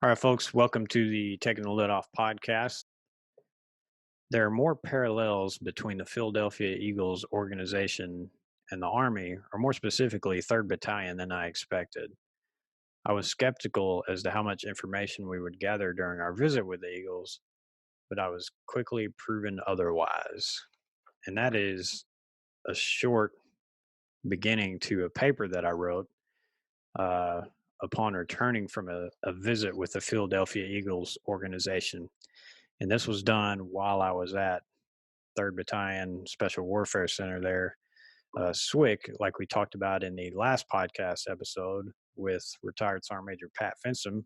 All right, folks, welcome to the Taking the Lid Off podcast. There are more parallels between the Philadelphia Eagles organization and the Army, or more specifically, 3rd Battalion, than I expected. I was skeptical as to how much information we would gather during our visit with the Eagles, but I was quickly proven otherwise. And that is a short beginning to a paper that I wrote uh, upon returning from a visit with the Philadelphia Eagles organization. And this was done while I was at 3rd Battalion Special Warfare Center there, SWIC, like we talked about in the last podcast episode with retired Sergeant Major Pat Fensom,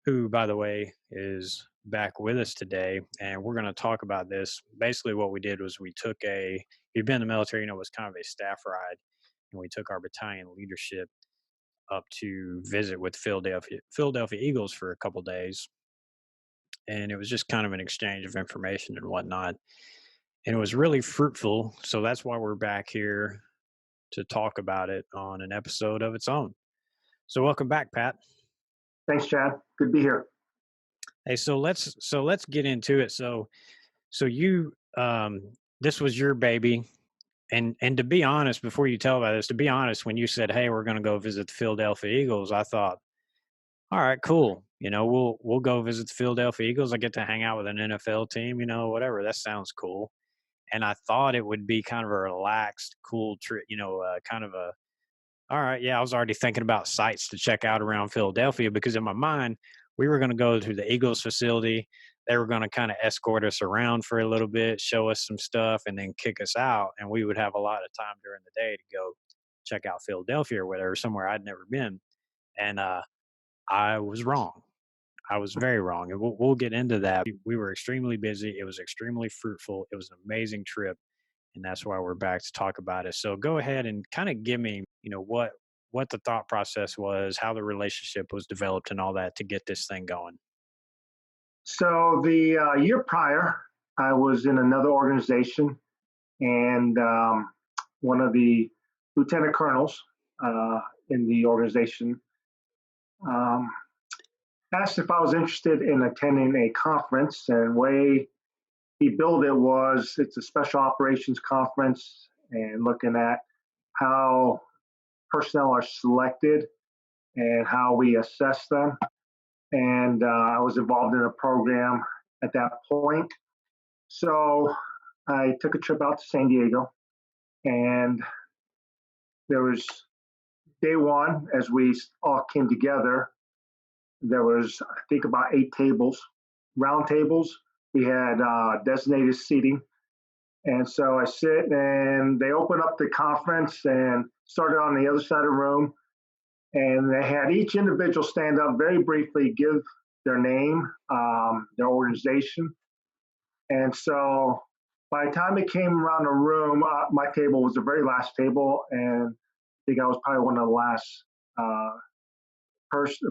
who, by the way, is back with us today. And we're going to talk about this. Basically, what we did was we took if you've been in the military, you know, it was kind of a staff ride. And we took our battalion leadership up to visit with Philadelphia Eagles for a couple days. And it was just kind of an exchange of information and whatnot. And it was really fruitful. So that's why we're back here to talk about it on an episode of its own. So welcome back, Pat. Thanks, Chad. Good to be here. Hey, so let's get into it. So you this was your baby. And to be honest, before you tell about this, to be honest, when you said, "Hey, we're going to go visit the Philadelphia Eagles," I thought, "All right, cool. You know, we'll go visit the Philadelphia Eagles. I get to hang out with an NFL team, you know, whatever. That sounds cool." And I thought it would be kind of a relaxed, cool trip, you know, kind of a, all right, yeah, I was already thinking about sites to check out around Philadelphia because in my mind, we were going to go to the Eagles facility. They were going to kind of escort us around for a little bit, show us some stuff, and then kick us out. And we would have a lot of time during the day to go check out Philadelphia or whatever, somewhere I'd never been. And I was wrong. I was very wrong. And we'll get into that. We were extremely busy. It was extremely fruitful. It was an amazing trip. And that's why we're back to talk about it. So go ahead and kind of give me, you know, what the thought process was, how the relationship was developed and all that to get this thing going. So the year prior, I was in another organization, and one of the lieutenant colonels in the organization um, asked if I was interested in attending a conference. And the way he billed it was it's a special operations conference and looking at how personnel are selected and how we assess them. And I was involved in a program at that point. So I took a trip out to San Diego, and there was day one as we all came together. There was, I think, about 8 tables, round tables. We had designated seating. And so I sit, and they open up the conference and started on the other side of the room. And they had each individual stand up very briefly, give their name, their organization. And so by the time it came around the room, my table was the very last table. And I think I was probably one of the last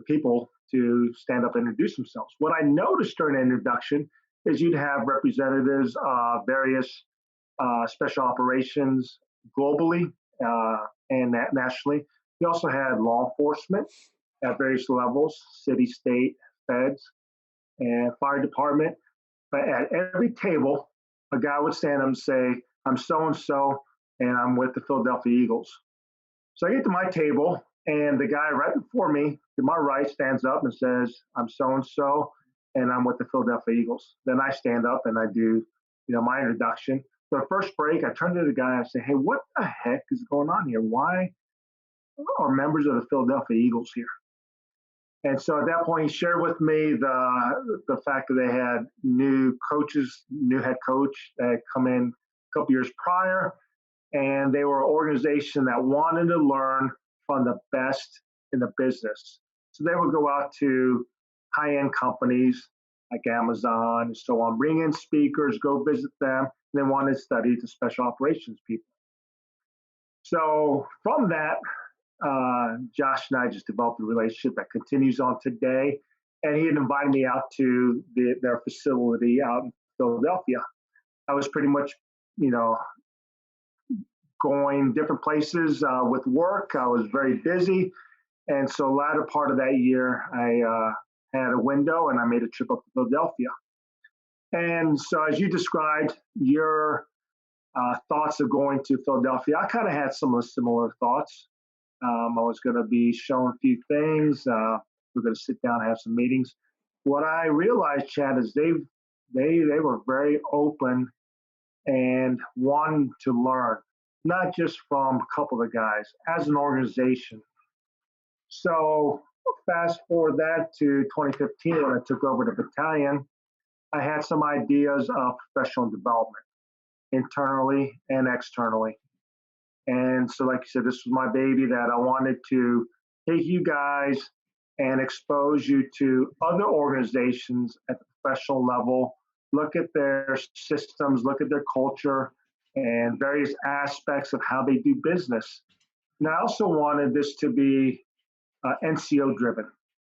people to stand up and introduce themselves. What I noticed during the introduction is you'd have representatives of various special operations globally and nationally. We also had law enforcement at various levels, city, state, feds, and fire department. But at every table, a guy would stand up and say, "I'm so-and-so, and I'm with the Philadelphia Eagles." So I get to my table, and the guy right before me, to my right, stands up and says, "I'm so-and-so, and I'm with the Philadelphia Eagles." Then I stand up and I do, my introduction. So the first break, I turn to the guy and I say, "Hey, what the heck is going on here? Why are members of the Philadelphia Eagles here?" And so at that point, he shared with me the fact that they had new head coach that had come in a couple years prior, and they were an organization that wanted to learn from the best in the business. So they would go out to high-end companies like Amazon and so on, bring in speakers, go visit them, and they wanted to study the special operations people. So from that, Josh and I just developed a relationship that continues on today. And he had invited me out to their facility out in Philadelphia. I was pretty much, going different places with work. I was very busy. And so latter part of that year, I had a window, and I made a trip up to Philadelphia. And so, as you described your thoughts of going to Philadelphia, I kind of had some of the similar thoughts. I was going to be shown a few things. We're going to sit down and have some meetings. What I realized, Chad, is they were very open and wanting to learn, not just from a couple of guys, as an organization. So fast forward that to 2015 when I took over the battalion, I had some ideas of professional development internally and externally. And so, like you said, this was my baby that I wanted to take you guys and expose you to other organizations at the professional level, look at their systems, look at their culture, and various aspects of how they do business. And I also wanted this to be NCO driven.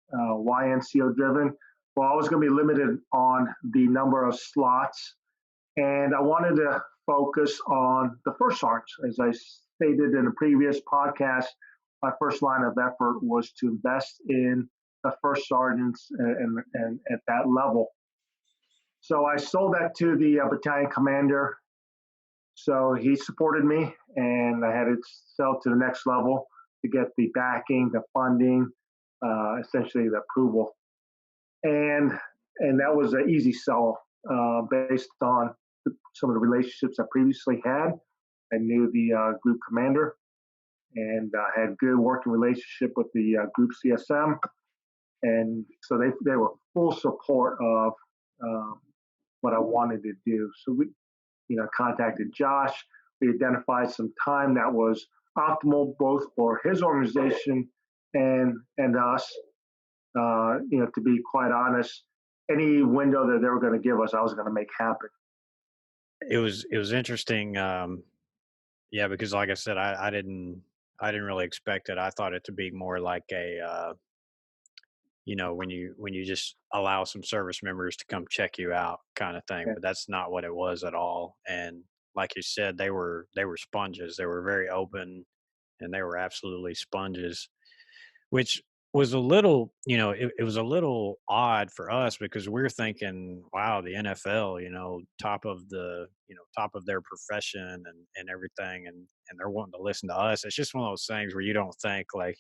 Why NCO driven? Well, I was going to be limited on the number of slots, and I wanted to focus on the first sergeants. As I stated in a previous podcast, my first line of effort was to invest in the first sergeants and at that level. So I sold that to the battalion commander. So he supported me, and I had to sell to the next level to get the backing, the funding, essentially the approval. And that was an easy sell based on some of the relationships I previously had. I knew the group commander, and had good working relationship with the group CSM, and so they were full support of what I wanted to do. So we, contacted Josh. We identified some time that was optimal both for his organization and us. To be quite honest, any window that they were going to give us, I was going to make happen. It was interesting. Yeah, because like I said, I didn't really expect it. I thought it to be more like a when you just allow some service members to come check you out kind of thing, Okay. but that's not what it was at all. And like you said, they were sponges. They were very open, and they were absolutely sponges, which was a little, it was a little odd for us because we're thinking, wow, the NFL, top of their profession and everything, and they're wanting to listen to us. It's just one of those things where you don't think like,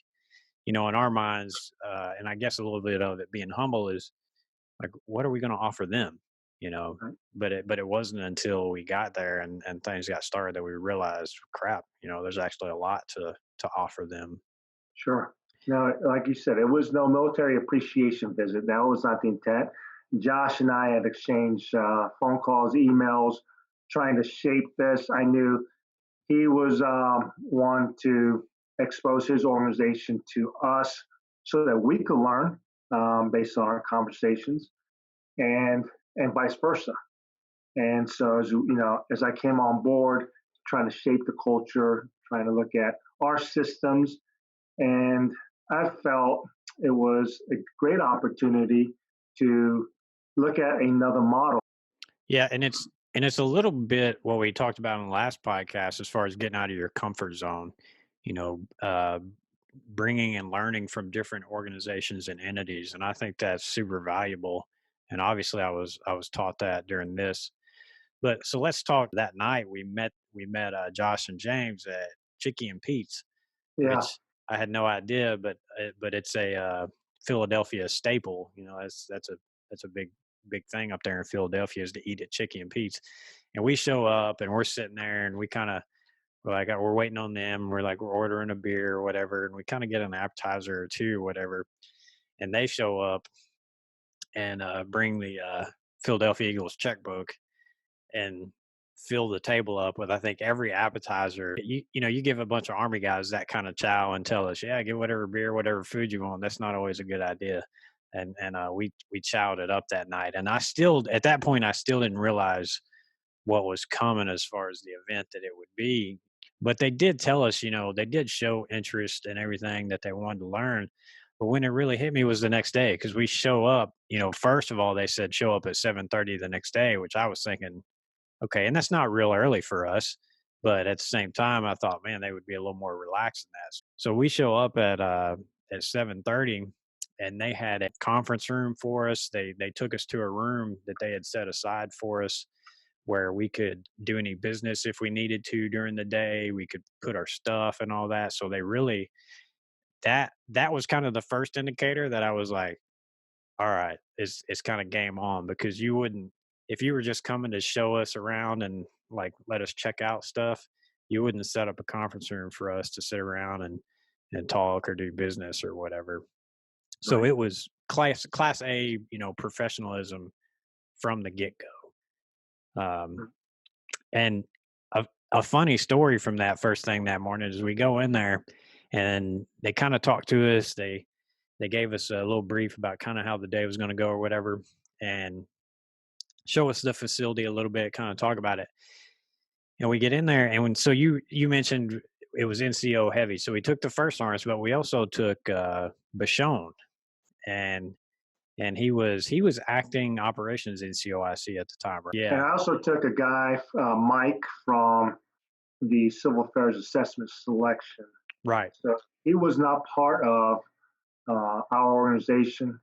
in our minds, and I guess a little bit of it being humble is like, what are we going to offer them? Right. But it wasn't until we got there and things got started that we realized, crap, there's actually a lot to offer them. Sure. Now, like you said, it was no military appreciation visit. That was not the intent. Josh and I had exchanged phone calls, emails, trying to shape this. I knew he was one to expose his organization to us so that we could learn based on our conversations, and vice versa. And so, as I came on board, trying to shape the culture, trying to look at our systems, and I felt it was a great opportunity to look at another model. Yeah, and it's a little bit what we talked about in the last podcast as far as getting out of your comfort zone. You know, uh, bringing and learning from different organizations and entities, and I think that's super valuable. And obviously, I was taught that during this. But so let's talk. That night we met Josh and James at Chicky and Pete's, Yeah, which I had no idea, but it's a Philadelphia staple. That's a big thing up there in Philadelphia is to eat at Chicky and Pete's. And we show up and we're sitting there and we're like we're waiting on them. We're like we're ordering a beer or whatever, and we kind of get an appetizer or two or whatever. And they show up and bring the Philadelphia Eagles checkbook and fill the table up with I think every appetizer. You give a bunch of army guys that kind of chow and tell us, yeah, get whatever beer, whatever food you want. That's not always a good idea. And we chowed it up that night. And I still at that point I still didn't realize what was coming as far as the event that it would be. But they did tell us, they did show interest in everything that they wanted to learn. But when it really hit me was the next day because we show up, first of all, they said show up at 7:30 the next day, which I was thinking, okay, and that's not real early for us. But at the same time, I thought, man, they would be a little more relaxed than that. So we show up at 7:30, and they had a conference room for us. They took us to a room that they had set aside for us where we could do any business if we needed to during the day. We could put our stuff and all that. So they really that was kind of the first indicator that I was like, all right, it's kind of game on, because you wouldn't, if you were just coming to show us around and like let us check out stuff, you wouldn't set up a conference room for us to sit around and talk or do business or whatever. So Right. it was class A, professionalism from the get go. And a funny story from that first thing that morning is we go in there and they kind of talked to us. They gave us a little brief about kind of how the day was going to go or whatever, and show us the facility a little bit, kind of talk about it. And we get in there, and so you mentioned it was NCO heavy, so we took the first harness, but we also took Bashon, and he was acting operations NCOIC at the time, right? And Yeah, I also took a guy, Mike, from the Civil Affairs Assessment Selection. right. So he was not part of our organization.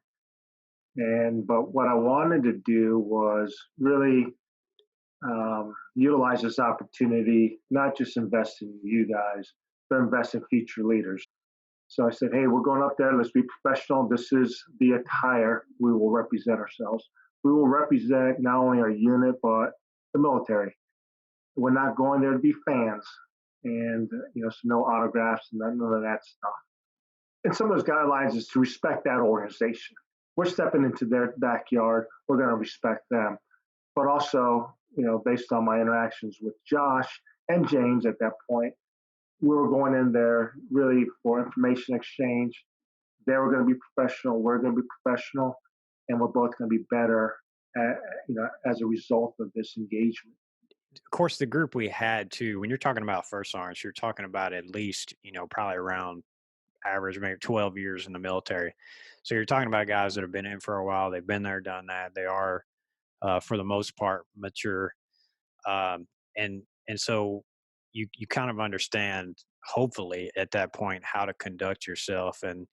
But what I wanted to do was really utilize this opportunity, not just invest in you guys, but invest in future leaders. So I said, hey, we're going up there. Let's be professional. This is the attire. We will represent ourselves. We will represent not only our unit, but the military. We're not going there to be fans and, so no autographs and none of that stuff. And some of those guidelines is to respect that organization. We're stepping into their backyard. We're going to respect them. But also, based on my interactions with Josh and James at that point, we were going in there really for information exchange. They were going to be professional. We're going to be professional, and we're both going to be better, as a result of this engagement. Of course, the group we had too. When you're talking about first sergeants, you're talking about at least probably around average maybe 12 years in the military. So you're talking about guys that have been in for a while. They've been there, done that. They are, for the most part, mature, um, and so you kind of understand, hopefully, at that point, how to conduct yourself, and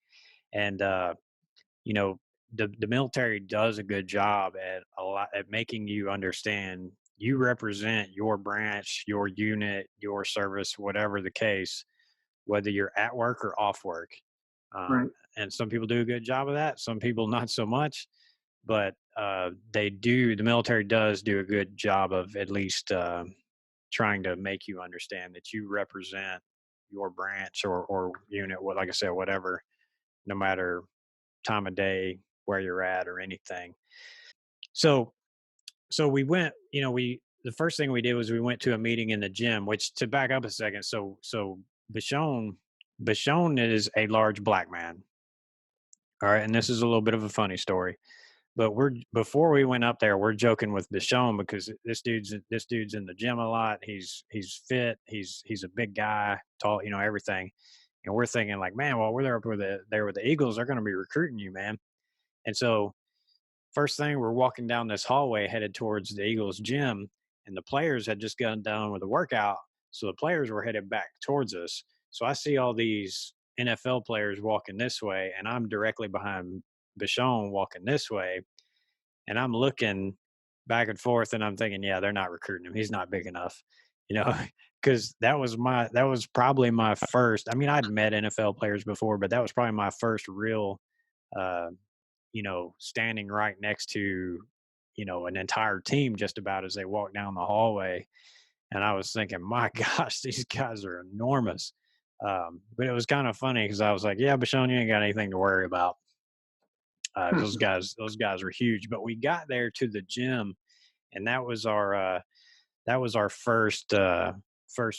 you know the military does a good job at a lot at making you understand you represent your branch, your unit, your service, whatever the case, whether you're at work or off work. Right. And some people do a good job of that, some people not so much, but they do. The military does do a good job of at least trying to make you understand that you represent your branch or unit, what, like I said, whatever, no matter time of day, where you're at, or anything. So so we went, we the first thing we did was we went to a meeting in the gym, which, to back up a second, so Bashon is a large black man. All right, and this is a little bit of a funny story. But we're before we went up there, we're joking with Bashon because this dude's in the gym a lot. He's fit. He's a big guy, tall, everything. And we're thinking like, man, well, we're there with the Eagles. They're going to be recruiting you, man. And so first thing, we're walking down this hallway headed towards the Eagles gym, and the players had just gotten done with a workout. So the players were headed back towards us. So I see all these NFL players walking this way, and I'm directly behind Bashon walking this way. And I'm looking back and forth, and I'm thinking, yeah, they're not recruiting him. He's not big enough, you know, because that was probably my first. I mean, I'd met NFL players before, but that was probably my first real uh, standing right next to, an entire team just about as they walk down the hallway. And I was thinking, my gosh, these guys are enormous. But it was kind of funny because I was like, yeah, Bashon, you ain't got anything to worry about. Those guys were huge. But we got there to the gym, and that was our first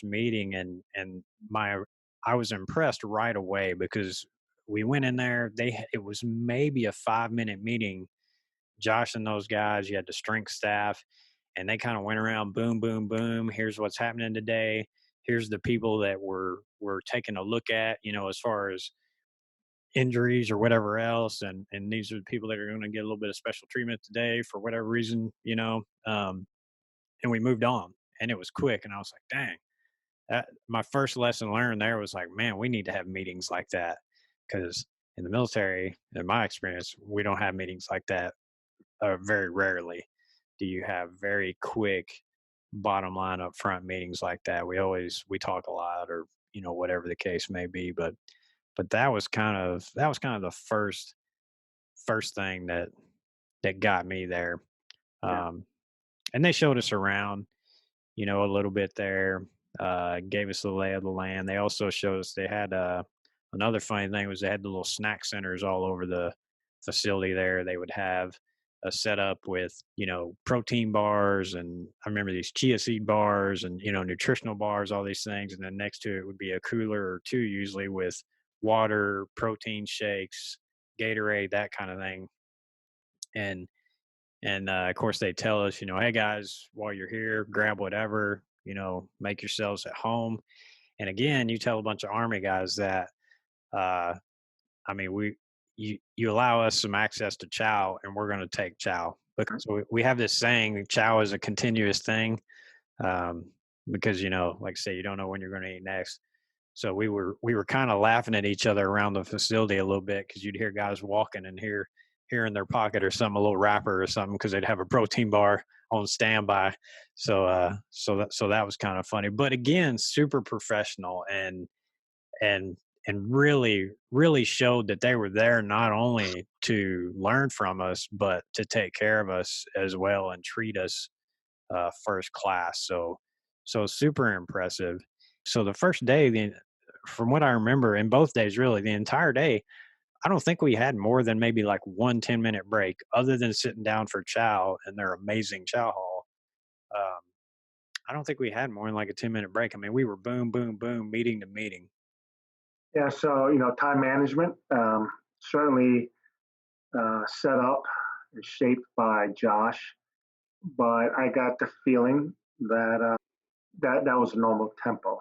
meeting, and my I was impressed right away because we went in there. It was maybe a 5-minute meeting. Josh and those guys, you had the strength staff, and they kind of went around, boom, boom, boom. Here's what's happening today. Here's the people that we're taking a look at, as far as injuries or whatever else, and these are the people that are going to get a little bit of special treatment today for whatever reason, and we moved on, and it was quick, and I was like, dang, my first lesson learned there was like, man, we need to have meetings like that, because In the military, in my experience, we don't have meetings like that. Very rarely do you have very quick bottom line up front meetings like that. We talk a lot, or whatever the case may be. But that was kind of the first thing that got me there. Yeah. Um, and they showed us around, a little bit there. Gave us the lay of the land. They also showed us they had another funny thing was they had the little snack centers all over the facility there. They would have a setup with protein bars, and I remember these chia seed bars, and nutritional bars, all these things, and then next to it would be a cooler or two usually with water, protein shakes, Gatorade, that kind of thing. And of course, they tell us, hey guys, while you're here, grab whatever, make yourselves at home. And again, you tell a bunch of Army guys that, uh, I mean, you allow us some access to chow, and we're going to take chow, because we have this saying, chow is a continuous thing, um, because like I say, you don't know when you're going to eat next. So we were kind of laughing at each other around the facility a little bit, because you'd hear guys walking and hear in their pocket or something, a little wrapper or something, because they'd have a protein bar on standby. So that was kind of funny, but again, super professional, and and really showed that they were there not only to learn from us, but to take care of us as well and treat us first class. So super impressive. So the first day, from what I remember, in both days, really the entire day, I don't think we had more than maybe like 1 10-minute break, other than sitting down for chow in their amazing chow hall. Um, I don't think we had more than like a 10-minute break. I mean, we were boom, boom, boom, meeting to meeting. Yeah. So, time management, certainly set up and shaped by Josh, but I got the feeling that that was a normal tempo.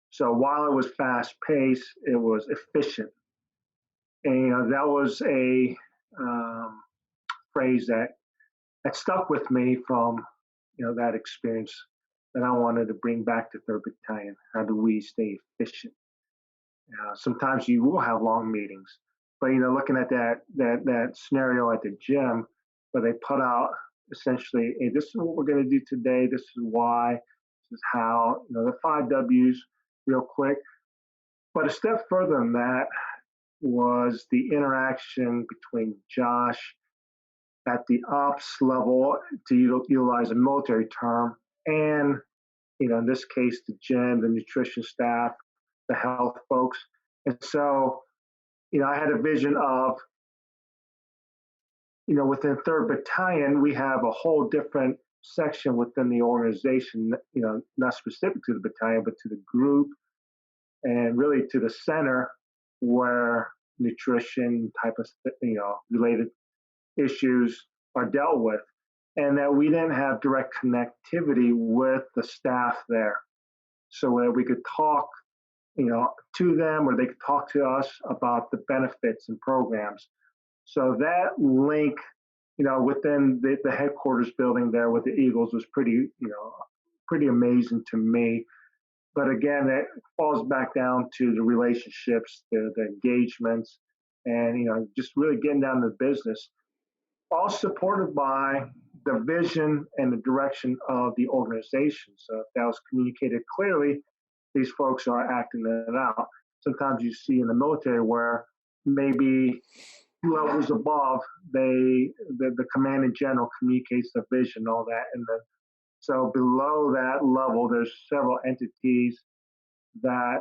So while it was fast paced, it was efficient, and that was a um, phrase that stuck with me from that experience that I wanted to bring back to Third Battalion. How do we stay efficient? Sometimes you will have long meetings, but looking at that scenario at the gym where they put out essentially, hey, this is what we're going to do today. This is why. This is how. The 5 Ws, real quick. But a step further than that was the interaction between Josh at the ops level, to utilize a military term, and in this case, the gym, the nutrition staff, the health folks. And so, I had a vision of, within Third Battalion, we have a whole different section within the organization, not specific to the battalion, but to the group, and really to the center, where nutrition type of, related issues are dealt with, and that we didn't have direct connectivity with the staff there, so that we could talk, to them, or they could talk to us about the benefits and programs. So that link, within the headquarters building there with the Eagles was pretty amazing to me. But again, it falls back down to the relationships, the engagements, and just really getting down to the business, all supported by the vision and the direction of the organization. So if that was communicated clearly, these folks are acting it out. Sometimes you see in the military where maybe levels above, the command in general communicates the vision, all that, and so below that level, there's several entities that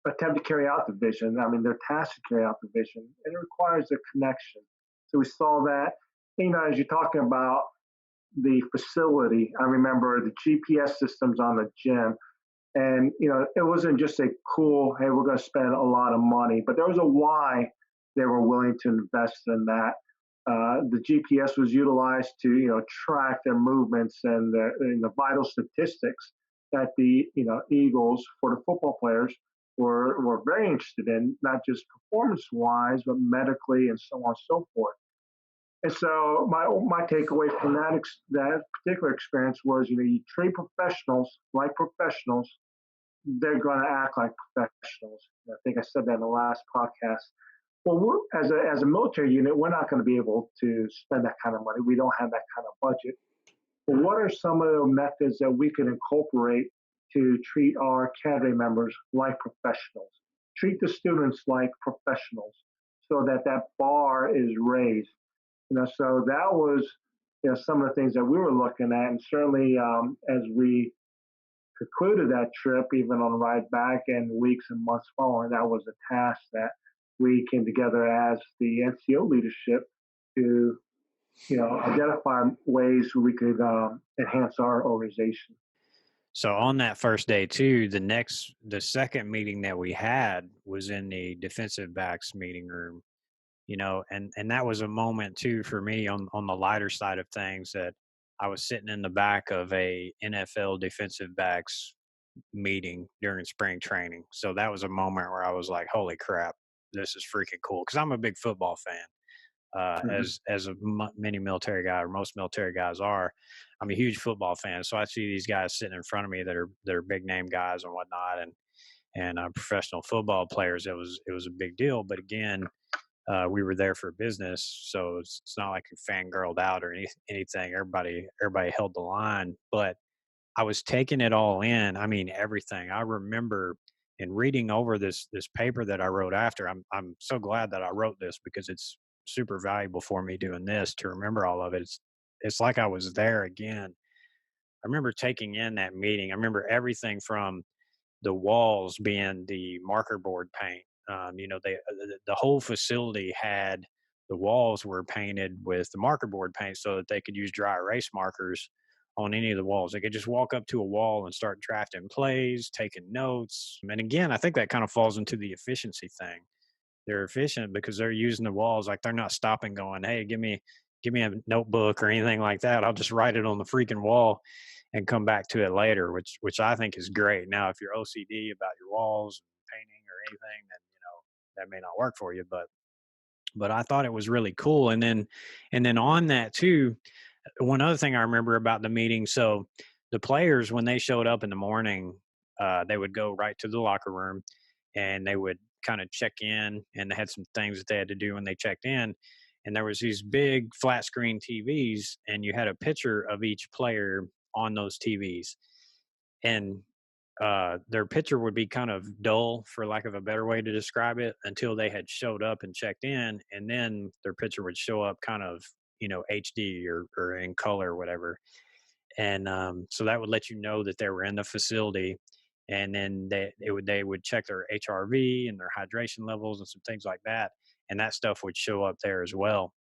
attempt to carry out the vision. I mean, they're tasked to carry out the vision, and it requires a connection. So we saw that. As you're talking about the facility, I remember the GPS systems on the gym, and it wasn't just a cool, hey, we're going to spend a lot of money, but there was a why they were willing to invest in that. The GPS was utilized to track their movements and the vital statistics that the Eagles, for the football players, were very interested in, not just performance wise, but medically and so on and so forth. And so my takeaway from that particular experience was, you treat professionals like professionals, they're going to act like professionals. I think I said that in the last podcast. Well, as a military unit, we're not going to be able to spend that kind of money. We don't have that kind of budget. But what are some of the methods that we can incorporate to treat our cadre members like professionals? Treat the students like professionals, so that that bar is raised. So that was some of the things that we were looking at, and certainly as we concluded that trip, even on the ride back and weeks and months following, that was a task that we came together as the NCO leadership to, identify ways we could enhance our organization. So on that first day too, the second meeting that we had was in the defensive backs meeting room, and that was a moment too for me on the lighter side of things, that I was sitting in the back of a NFL defensive backs meeting during spring training. So that was a moment where I was like, "Holy crap, this is freaking cool!" Because I'm a big football fan, Mhm. many military guys, or most military guys are. I'm a huge football fan, so I see these guys sitting in front of me that are big name guys and whatnot, and professional football players. It was a big deal, but again, we were there for business, so it's not like we fangirled out or anything. Everybody held the line, but I was taking it all in. I mean, everything. I remember in reading over this paper that I wrote after. I'm so glad that I wrote this because it's super valuable for me doing this to remember all of it. It's like I was there again. I remember taking in that meeting. I remember everything from the walls being the marker board paint. The whole facility had the walls were painted with the marker board paint so that they could use dry erase markers on any of the walls. They could just walk up to a wall and start drafting plays, taking notes. And again, I think that kind of falls into the efficiency thing. They're efficient because they're using the walls, like they're not stopping going, "Hey, give me a notebook or anything like that. I'll just write it on the freaking wall and come back to it later," which I think is great. Now, if you're OCD about your walls and painting or anything, then that may not work for you. But I thought it was really cool. And then on that too, one other thing I remember about the meeting. So the players, when they showed up in the morning, they would go right to the locker room and they would kind of check in, and they had some things that they had to do when they checked in. And there was these big flat screen TVs, and you had a picture of each player on those TVs. And their picture would be kind of dull, for lack of a better way to describe it, until they had showed up and checked in, and then their picture would show up kind of HD or in color or whatever. And so that would let you know that they were in the facility. And then they would check their HRV and their hydration levels and some things like that, and that stuff would show up there as well.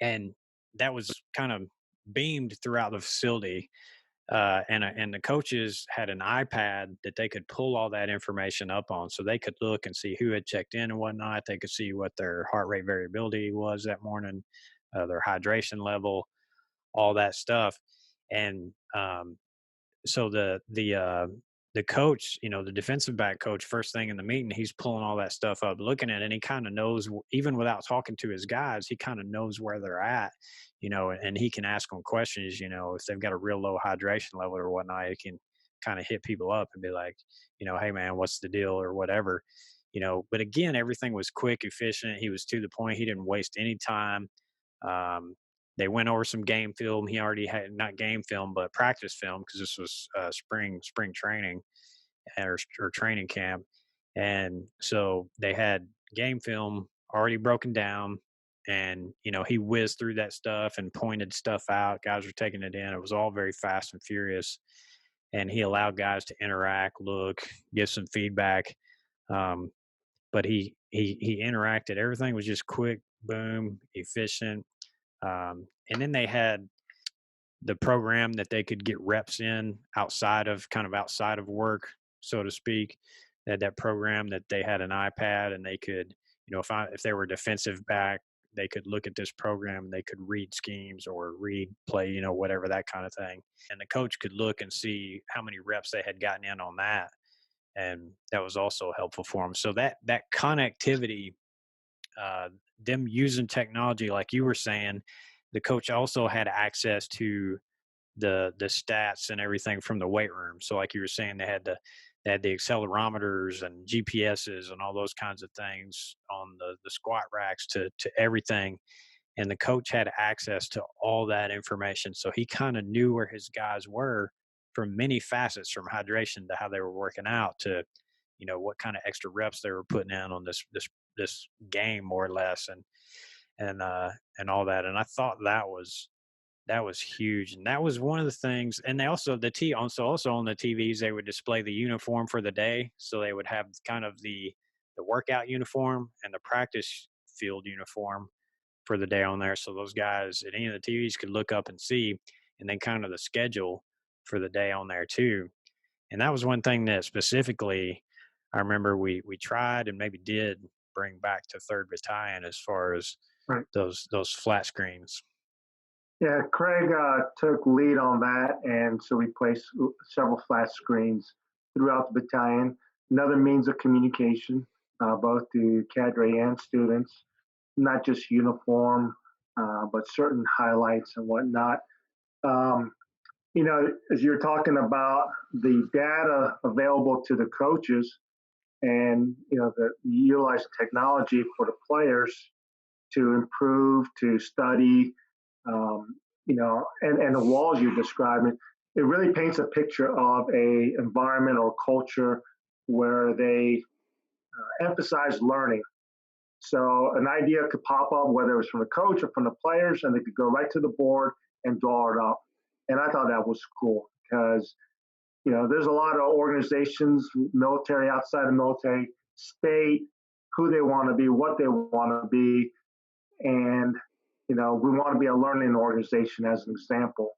And that was kind of beamed throughout the facility, and the coaches had an iPad that they could pull all that information up on, so they could look and see who had checked in and whatnot. They could see what their heart rate variability was that morning, their hydration level, all that stuff. And so the coach, the defensive back coach, first thing in the meeting, he's pulling all that stuff up, looking at it, and he kind of knows, even without talking to his guys, he kind of knows where they're at, and he can ask them questions. If they've got a real low hydration level or whatnot, he can kind of hit people up and be like, "Hey man, what's the deal?" or whatever. But again, everything was quick, efficient. He was to the point. He didn't waste any time. um, they went over some game film. He already had, not game film, but practice film, because this was spring training, or training camp, and so they had game film already broken down. And he whizzed through that stuff and pointed stuff out. Guys were taking it in. It was all very fast and furious, and he allowed guys to interact, look, give some feedback. Um, but he interacted. Everything was just quick, boom, efficient. And then they had the program that they could get reps in outside of work, so to speak. They had that program that they had an iPad, and they could, if they were defensive back, they could look at this program and they could read schemes or read play, whatever, that kind of thing. And the coach could look and see how many reps they had gotten in on that. And that was also helpful for them. So that connectivity, uh, them using technology, like you were saying, the coach also had access to the stats and everything from the weight room. So like you were saying, they had the accelerometers and GPSs and all those kinds of things on the squat racks to everything. And the coach had access to all that information. So he kind of knew where his guys were from many facets, from hydration to how they were working out to, what kind of extra reps they were putting in on this game more or less. And all that. And I thought that was huge, and that was one of the things. And they also also on the TVs they would display the uniform for the day, so they would have kind of the workout uniform and the practice field uniform for the day on there, so those guys at any of the TVs could look up and see, and then kind of the schedule for the day on there too. And that was one thing that specifically I remember we tried and maybe did bring back to third battalion as far as Right. those flat screens. Yeah, Craig took lead on that, and so we placed several flat screens throughout the battalion. Another means of communication, both to cadre and students, not just uniform, but certain highlights and whatnot. Um, as you're talking about the data available to the coaches, and the utilize technology for the players to improve, to study, and the walls you're describing, it really paints a picture of a environment or culture where they emphasize learning. So an idea could pop up, whether it was from the coach or from the players, and they could go right to the board and draw it up. And I thought that was cool because there's a lot of organizations, military, outside of military, state who they want to be, what they want to be, and we want to be a learning organization as an example.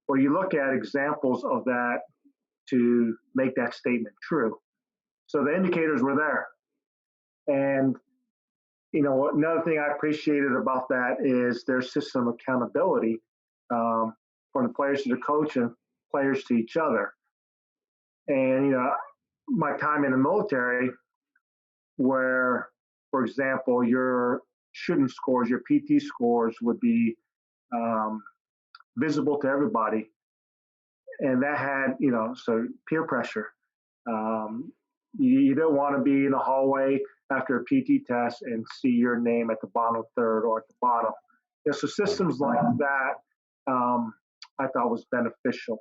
Or you look at examples of that to make that statement true. So the indicators were there. And another thing I appreciated about that is their system of accountability, from the players to the coach and players to each other. And my time in the military, where, for example, your shooting scores, your PT scores would be um, visible to everybody, and that had so peer pressure. Um, you don't want to be in a hallway after a PT test and see your name at the bottom third or at the bottom. So systems like that, I thought was beneficial,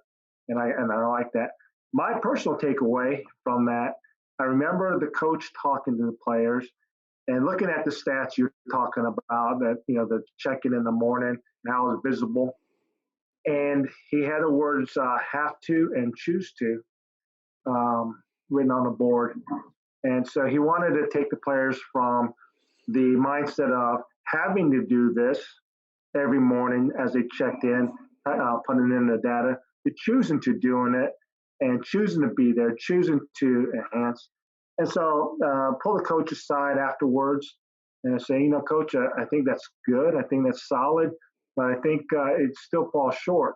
and I like that. My personal takeaway from that, I remember the coach talking to the players and looking at the stats you're talking about, that the check-in in the morning and how it was visible. And he had the words "have to" and "choose to" written on the board. And so he wanted to take the players from the mindset of having to do this every morning as they checked in, putting in the data, to choosing to doing it and choosing to be there, choosing to enhance. And so pull the coach aside afterwards and say, coach, I think that's good. I think that's solid, but I think it still falls short.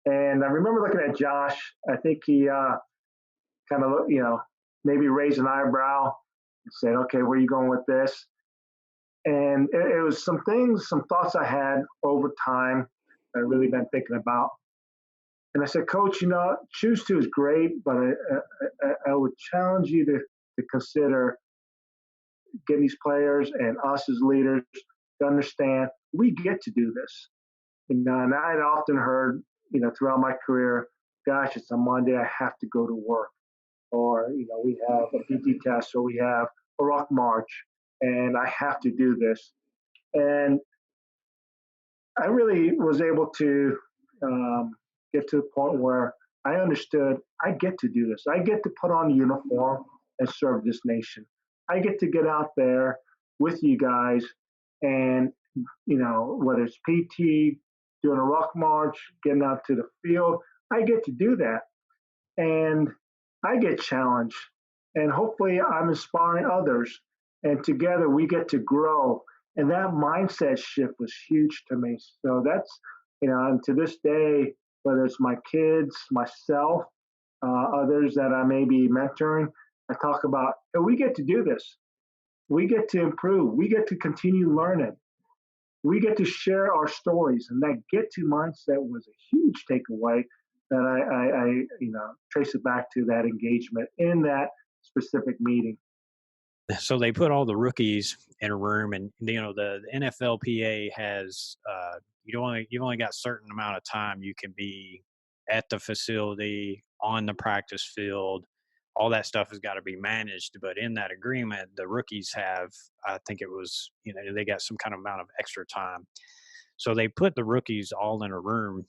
And I remember looking at Josh. I think he kind of, maybe raised an eyebrow and said, okay, where are you going with this? And it was some thoughts I had over time that I've really been thinking about. And I said, Coach, choose to is great, but I would challenge you to consider getting these players and us as leaders to understand we get to do this. And I had often heard, throughout my career, gosh, it's a Monday, I have to go to work. Or, we have a PT test, or we have a rock march, and I have to do this. And I really was able to get to the point where I understood I get to do this. I get to put on a uniform and serve this nation. I get to get out there with you guys and, whether it's PT, doing a rock march, getting out to the field, I get to do that. And I get challenged. And hopefully I'm inspiring others. And together we get to grow. And that mindset shift was huge to me. So that's, and to this day, whether it's my kids, myself, others that I may be mentoring, I talk about, hey, we get to do this. We get to improve. We get to continue learning. We get to share our stories. And that get to mindset was a huge takeaway that I trace it back to that engagement in that specific meeting. So they put all the rookies in a room, and the NFLPA has you've only got certain amount of time you can be at the facility, on the practice field. All that stuff has got to be managed. But in that agreement, the rookies have, I think it was, they got some kind of amount of extra time. So they put the rookies all in a room,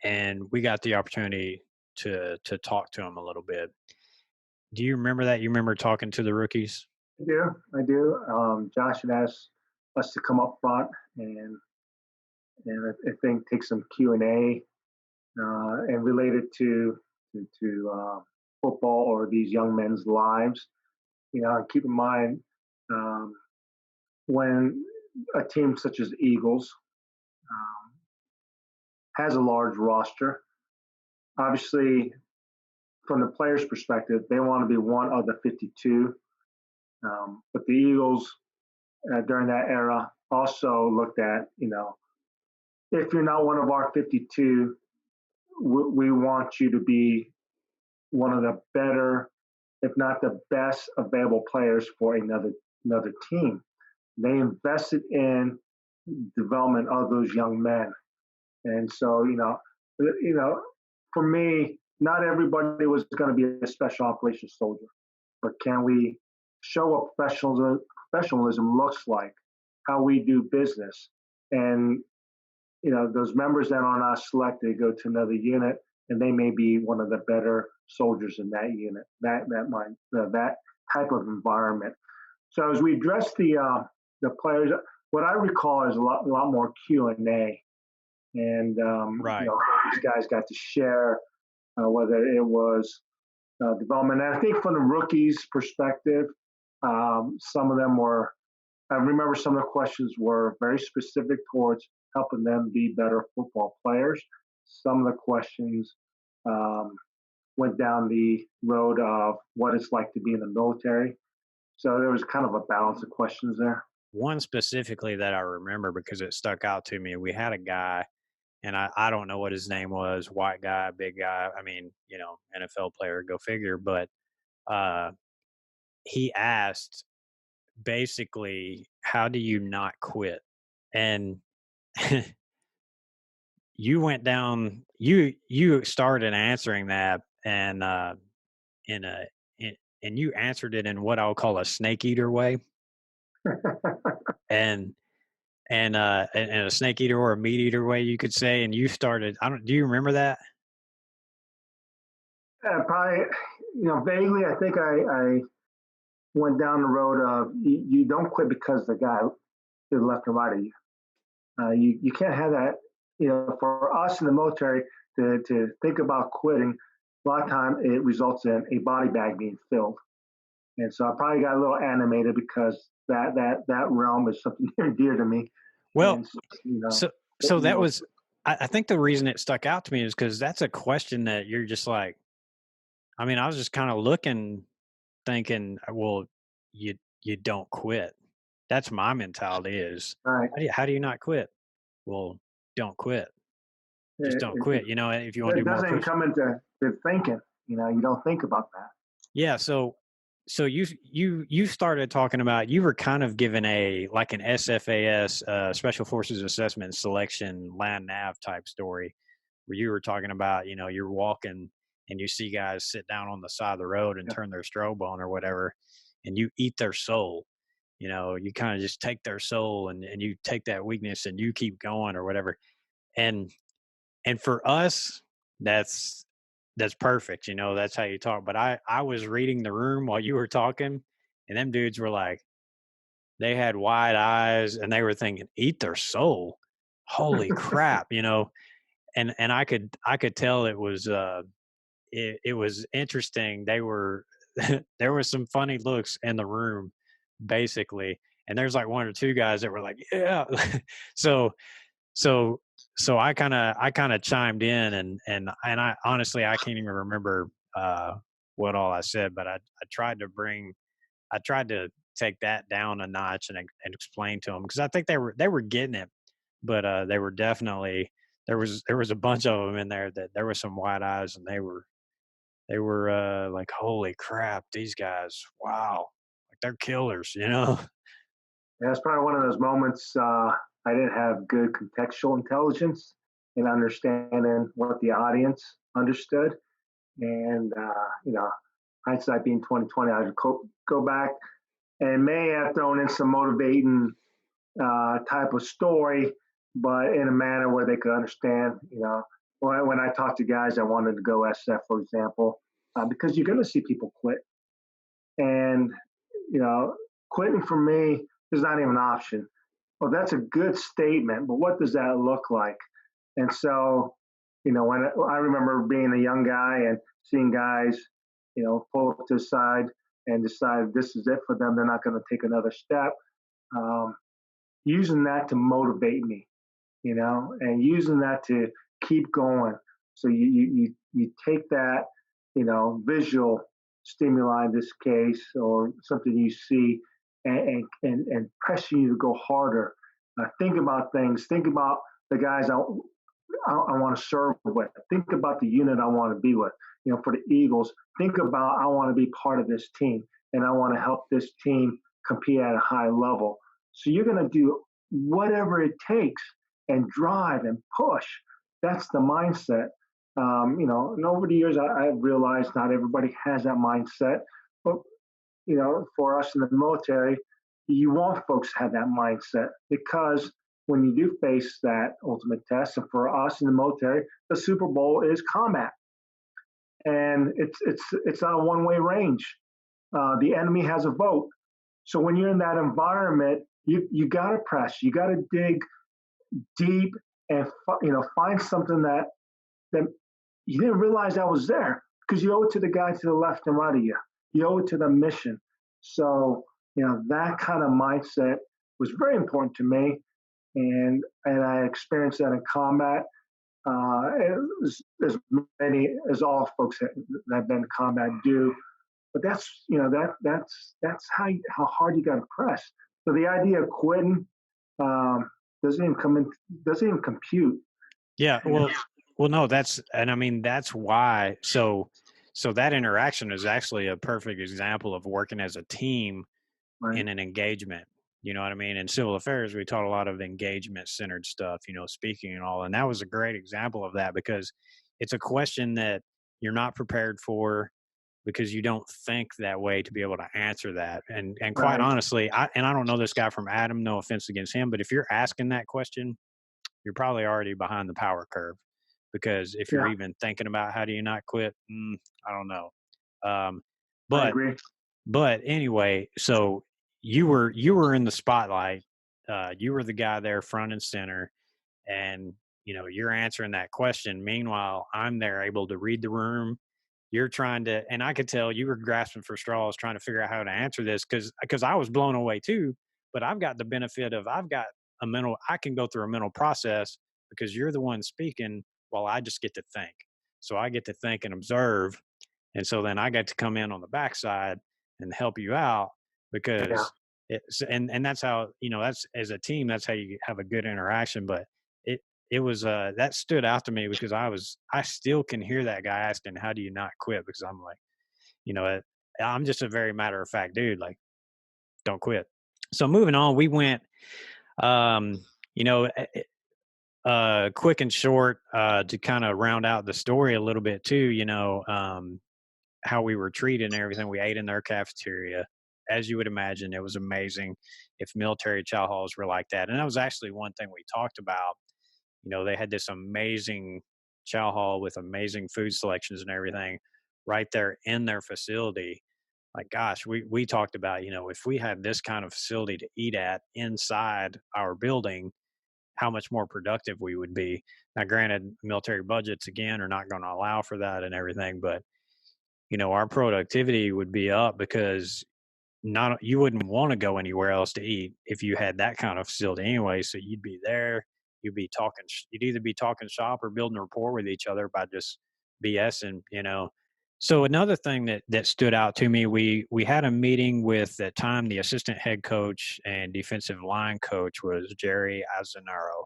and we got the opportunity to talk to them a little bit. Do you remember that? You remember talking to the rookies? I do. I do. Josh had asked us to come up front and I think take some Q&A and relate it to football or these young men's lives. And keep in mind um, when a team such as Eagles um, has a large roster, obviously from the players' perspective, they want to be one of the 52. But the Eagles during that era also looked at, if you're not one of our 52, we want you to be one of the better, if not the best, available players for another team. They invested in development of those young men, and so for me, not everybody was going to be a special operations soldier, but can we show what professionalism looks like, how we do business, and those members that are not selected go to another unit, and they may be one of the better soldiers in that unit, that type of environment. So as we address the players, what I recall is a lot more Q&A, and Right. these guys got to share whether it was development. And I think from the rookies' perspective, some of them were. I remember some of the questions were very specific towards helping them be better football players. Some of the questions um, went down the road of what it's like to be in the military. So there was kind of a balance of questions there. One specifically that I remember because it stuck out to me. We had a guy, and I don't know what his name was, white guy, big guy. I mean, NFL player, go figure. But uh, he asked basically, how do you not quit? And you went down, you started answering that, and in a, in, and you answered it in what I'll call a snake eater way. And and a snake eater or a meat eater way you could say, and you started, I don't, do you remember that? Probably, vaguely, I think I went down the road of you don't quit because the guy to the left and right of you. You can't have that. For us in the military to think about quitting, a lot of time it results in a body bag being filled. And so I probably got a little animated because that realm is something near and dear to me. Well, And you know, so so that was, I think the reason it stuck out to me is because that's a question that you're just like, I mean, I was just kind of looking, thinking, well, you don't quit. That's my mentality is, right. how do you not quit? Well, don't quit. Just don't It, quit. If you want to it do more doesn't push. come into thinking. You don't think about that. Yeah, so you started talking about, you were kind of given a like an SFAS, Special Forces Assessment Selection land nav type story, where you were talking about, you're walking and you see guys sit down on the side of the road and Yeah. turn their strobe on or whatever, and you eat their soul. You kind of just take their soul, and you take that weakness and you keep going or whatever. And for us, that's that's perfect. That's how you talk. But I was reading the room while you were talking, and them dudes were like, they had wide eyes and they were thinking, eat their soul. Holy crap, and I could tell it was it was interesting. They were there was some funny looks in the room, basically. And there's like one or two guys that were like, yeah. so so I kind of chimed in, and I honestly, I can't even remember what all I said, but I tried to bring, I tried to take that down a notch and explain to them, because I think they were getting it, but they were definitely, there was a bunch of them in there that there was some wide eyes, and they were like, holy crap, these guys, wow, Like they're killers, you know? Yeah, it's probably one of those moments I didn't have good contextual intelligence in understanding what the audience understood. And, hindsight being 2020, I'd go back and may have thrown in some motivating type of story, but in a manner where they could understand. When I talk to guys that wanted to go SF, for example, because you're going to see people quit, and you know, quitting for me is not even an option. Well, that's a good statement, but what does that look like? And so, when I remember being a young guy and seeing guys, pull up to the side and decide this is it for them, they're not going to take another step. Um, Using that to motivate me, and using that to keep going. So you take that, visual stimuli in this case, or something you see, and pressing you to go harder. Think about things. Think about the guys I want to serve with. Think about the unit I want to be with. For the Eagles, think about I want to be part of this team, and I want to help this team compete at a high level. So you're going to do whatever it takes and drive and push. That's the mindset. And over the years, I've realized not everybody has that mindset. But, for us in the military, you want folks to have that mindset, because when you do face that ultimate test, and for us in the military, the Super Bowl is combat, and it's not a one way range. The enemy has a vote. So when you're in that environment, you got to press, you got to dig deep, and find something that you didn't realize that was there, because you owe it to the guy to the left and right of you. You owe it to the mission. So that kind of mindset was very important to me, and I experienced that in combat. As many as all folks that have been in combat do, but that's how hard you got to press. So the idea of quitting um, doesn't even compute. Yeah, You know? well, no, and I mean, that's why. So that interaction is actually a perfect example of working as a team Right? in an engagement. You know what I mean? In civil affairs, we taught a lot of engagement centered stuff, speaking and all. And that was a great example of that, because it's a question that you're not prepared for, because you don't think that way to be able to answer that. And quite Right? honestly, I don't know this guy from Adam, no offense against him, but if you're asking that question, you're probably already behind the power curve, because if you're Yeah, even thinking about how do you not quit, I don't know. Um, I but agree. anyway, so you were in the spotlight. You were the guy there front and center, and you're answering that question. Meanwhile, I'm there able to read the room. You're trying to, and I could tell you were grasping for straws trying to figure out how to answer this, because I was blown away too. But I've got the benefit of I've got I can go through a mental process, because you're the one speaking while I just get to think. So I get to think and observe, and so then I got to come in on the backside and help you out, Yeah, because and that's how, that's as a team, that's how you have a good interaction. But it it was that stood out to me, because I still can hear that guy asking, how do you not quit? Because I'm like, you know, I'm just a very matter of fact dude, like, don't quit. So moving on, we went, um, you know, quick and short, to kind of round out the story a little bit too, how we were treated and everything. We ate in their cafeteria. As you would imagine, it was amazing if military chow halls were like that. And that was actually one thing we talked about. They had this amazing chow hall with amazing food selections and everything right there in their facility. Like, gosh, we talked about, if we had this kind of facility to eat at inside our building, how much more productive we would be. Now, granted, military budgets again are not going to allow for that and everything, but our productivity would be up, because not you wouldn't want to go anywhere else to eat if you had that kind of facility anyway. So you'd be there, you'd be talking, you'd either be talking shop or building rapport with each other by just BSing. So another thing that stood out to me, we had a meeting with, at the time, the assistant head coach and defensive line coach was Jerry Azanaro,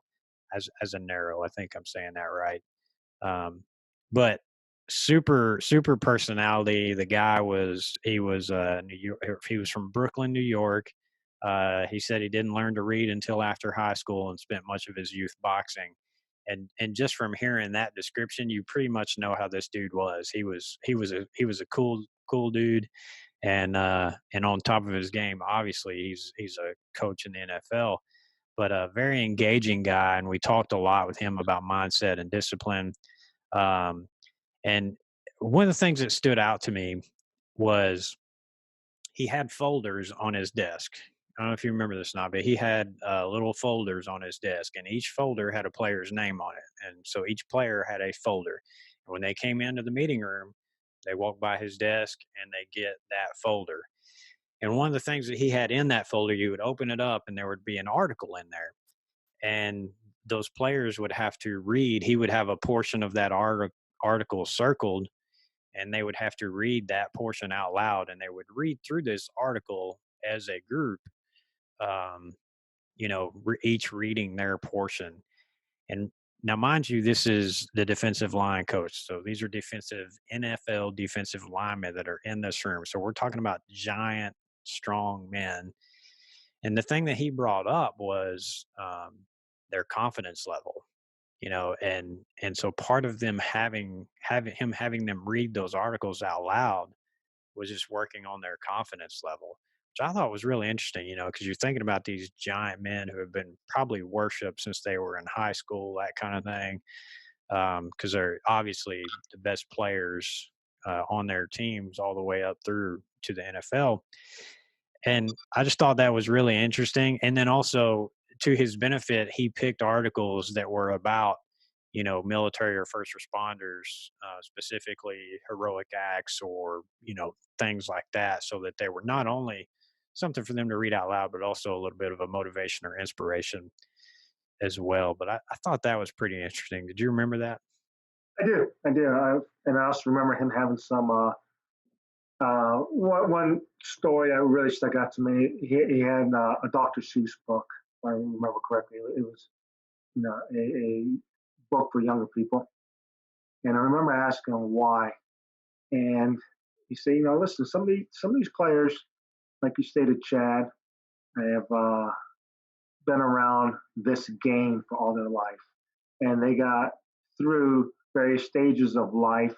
I think I'm saying that right. Um, but super personality. The guy was New York. He was from Brooklyn, New York. He said he didn't learn to read until after high school and spent much of his youth boxing. And just from hearing that description, you pretty much know how this dude was. He was a cool dude, and on top of his game, obviously he's a coach in the NFL, but a very engaging guy. And we talked a lot with him about mindset and discipline. Um, and one of the things that stood out to me was he had folders on his desk. I don't know if you remember this or not, but he had little folders on his desk, and each folder had a player's name on it. And so each player had a folder. And when they came into the meeting room, they walked by his desk and they get that folder. And one of the things that he had in that folder, you would open it up and there would be an article in there. And those players would have to read. He would have a portion of that article circled, and they would have to read that portion out loud, and they would read through this article as a group, um, each reading their portion. And now, mind you, this is the defensive line coach. So these are defensive NFL defensive linemen that are in this room. So we're talking about giant, strong men. And the thing that he brought up was their confidence level, and so part of them having them read those articles out loud was just working on their confidence level, which I thought was really interesting, because you're thinking about these giant men who have been probably worshiped since they were in high school, that kind of thing, because they're obviously the best players on their teams all the way up through to the NFL. And I just thought that was really interesting. And then also, to his benefit, he picked articles that were about, military or first responders, specifically heroic acts or, things like that, so that they were not only something for them to read out loud, but also a little bit of a motivation or inspiration as well. But I thought that was pretty interesting. Did you remember that? I do. And I also remember him having some. One story that really stuck out to me. He had a Dr. Seuss book, if I remember correctly. It was, a book for younger people. And I remember asking him why. And he said, listen, some of these players, like you stated, Chad, have been around this game for all their life, and they got through various stages of life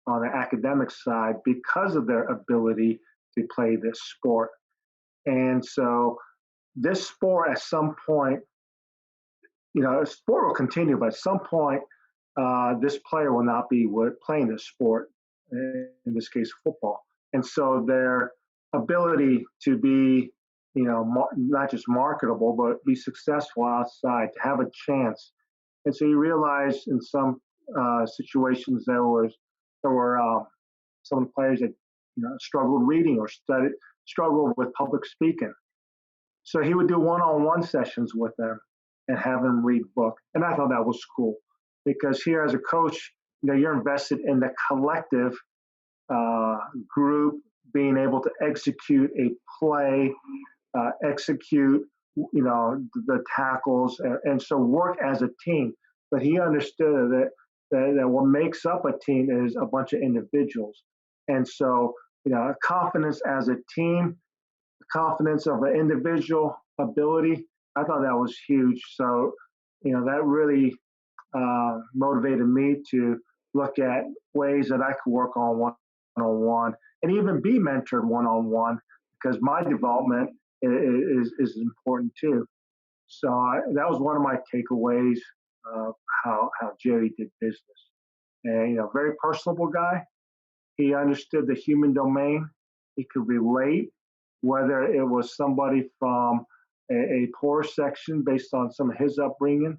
on the academic side because of their ability to play this sport. And so this sport at some point, a sport will continue, but at some point, this player will not be playing this sport, in this case, football. And so their ability to be, not just marketable, but be successful outside, to have a chance. And so you realize in some situations there were some players that struggled reading or struggled with public speaking. So he would do one-on-one sessions with them and have them read book. And I thought that was cool because here as a coach, you're invested in the collective group being able to execute a play, execute, the tackles, and so work as a team. But he understood that what makes up a team is a bunch of individuals. And so, confidence as a team, confidence of an individual ability, I thought that was huge. So, that really motivated me to look at ways that I could work on one-on-one and even be mentored one-on-one because my development is important too. So that was one of my takeaways of how Jerry did business. And, very personable guy. He understood the human domain. He could relate, whether it was somebody from a poor section based on some of his upbringing,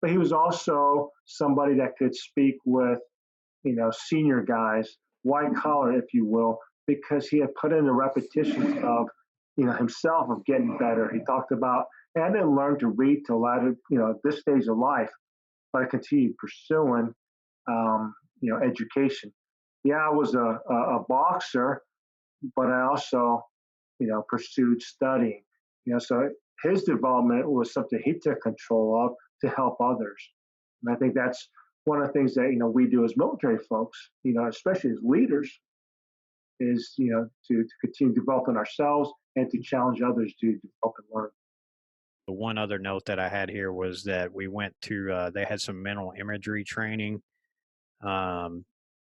but he was also somebody that could speak with, senior guys, white collar, if you will, because he had put in the repetitions of, himself of getting better. He talked about, hey, I didn't learn to read till later, this stage of life, but I continued pursuing, education. Yeah, I was a boxer, but I also, pursued studying. So his development was something he took control of to help others. And I think that's one of the things that we do as military folks, especially as leaders, is to continue developing ourselves and to challenge others to develop and learn. The one other note that I had here was that we went to they had some mental imagery training, um,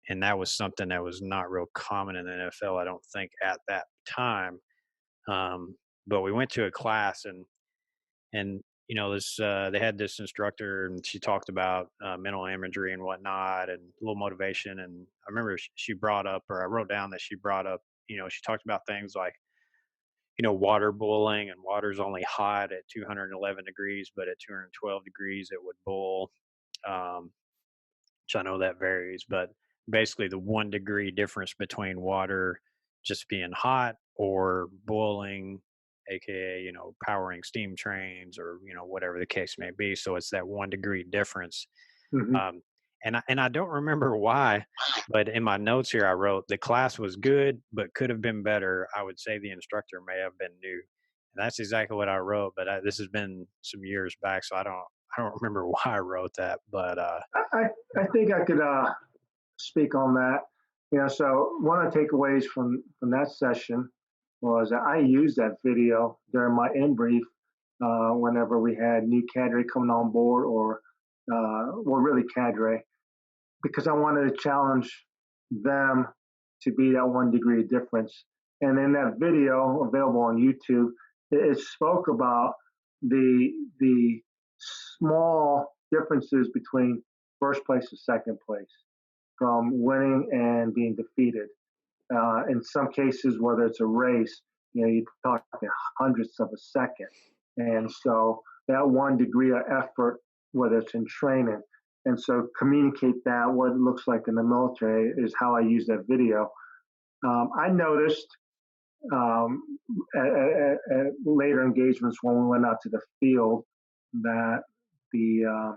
and that was something that was not real common in the NFL, I don't think, at that time. Um, but we went to a class, and this they had this instructor, and she talked about mental imagery and whatnot, and a little motivation. And I remember she brought up, or I wrote down that she brought up, she talked about things like water boiling, and water's only hot at 211 degrees, but at 212 degrees it would boil. Um, which I know that varies, but basically the 1 degree difference between water just being hot or boiling, aka powering steam trains, or whatever the case may be. So it's that 1 degree difference. Hmm. um, and I don't remember why, but in my notes here I wrote the class was good but could have been better. I would say the instructor may have been new, and that's exactly what I wrote. But this has been some years back, so I don't remember why I wrote that. But I think I could speak on that. So one of the takeaways from that session was that I used that video during my in brief whenever we had new cadre coming on board, or well, really cadre, because I wanted to challenge them to be that 1 degree difference. And in that video available on YouTube, it spoke about the small differences between first place and second place, from winning and being defeated. In some cases, whether it's a race, you're talking hundredths of a second. And so that 1 degree of effort, whether it's in training, and so communicate that what it looks like in the military is how I use that video. I noticed at later engagements when we went out to the field that the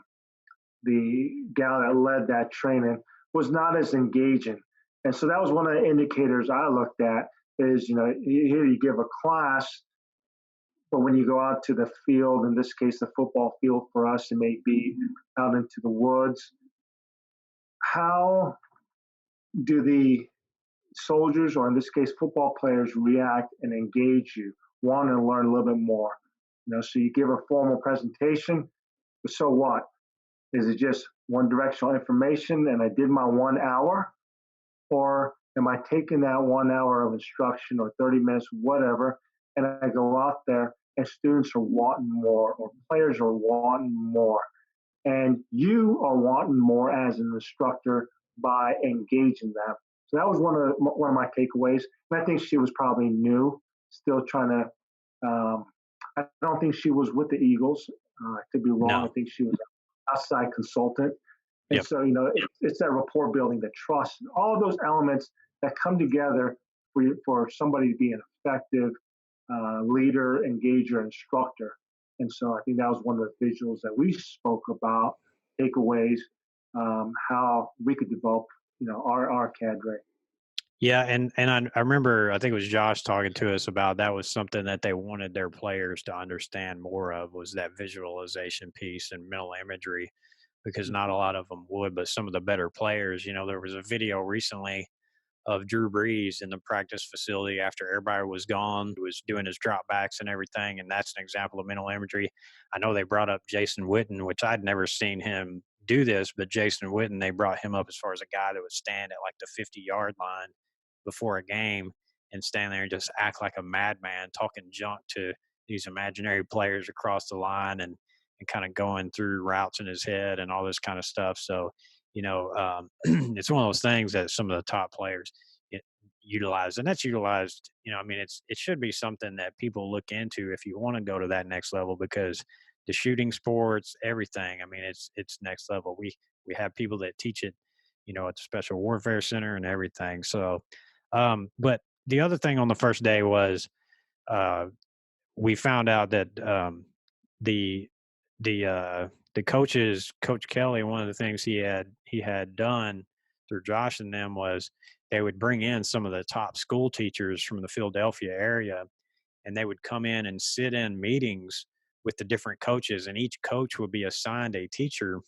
the gal that led that training was not as engaging. And so that was one of the indicators I looked at is, here you give a class, but when you go out to the field, in this case, the football field for us, it may be out into the woods. How do the soldiers, or in this case, football players, react and engage you, want to learn a little bit more? So you give a formal presentation, but so what? Is it just one directional information and I did my 1 hour? Or am I taking that 1 hour of instruction or 30 minutes, whatever, and I go out there and students are wanting more, or players are wanting more, and you are wanting more as an instructor by engaging them? So that was one of my takeaways. And I think she was probably new, still trying to. I don't think she was with the Eagles. I could be wrong. I no. think she was an outside consultant. And Yep. so, it's that rapport building, the trust, and all of those elements that come together for somebody to be an effective leader, engager, instructor. And so I think that was one of the visuals that we spoke about, takeaways, how we could develop, our cadre. Yeah, and I remember, I think it was Josh talking to us about that was something that they wanted their players to understand more of, was that visualization piece and mental imagery, because not a lot of them would, but some of the better players, there was a video recently of Drew Brees in the practice facility after everybody was gone, who was doing his drop backs and everything. And that's an example of mental imagery. I know they brought up Jason Witten, which I'd never seen him do this, but Jason Witten, they brought him up as far as a guy that would stand at like the 50-yard line before a game and stand there and just act like a madman, talking junk to these imaginary players across the line, and kind of going through routes in his head and all this kind of stuff. So, it's one of those things that some of the top players utilize, and that's utilized. I mean, it should be something that people look into if you want to go to that next level, because the shooting sports, everything. I mean, it's next level. We have people that teach it, at the Special Warfare Center and everything. So, but the other thing on the first day was uh, we found out that the the coaches, Coach Kelly, one of the things he had done through Josh and them was they would bring in some of the top school teachers from the Philadelphia area, and they would come in and sit in meetings with the different coaches, and each coach would be assigned a teacher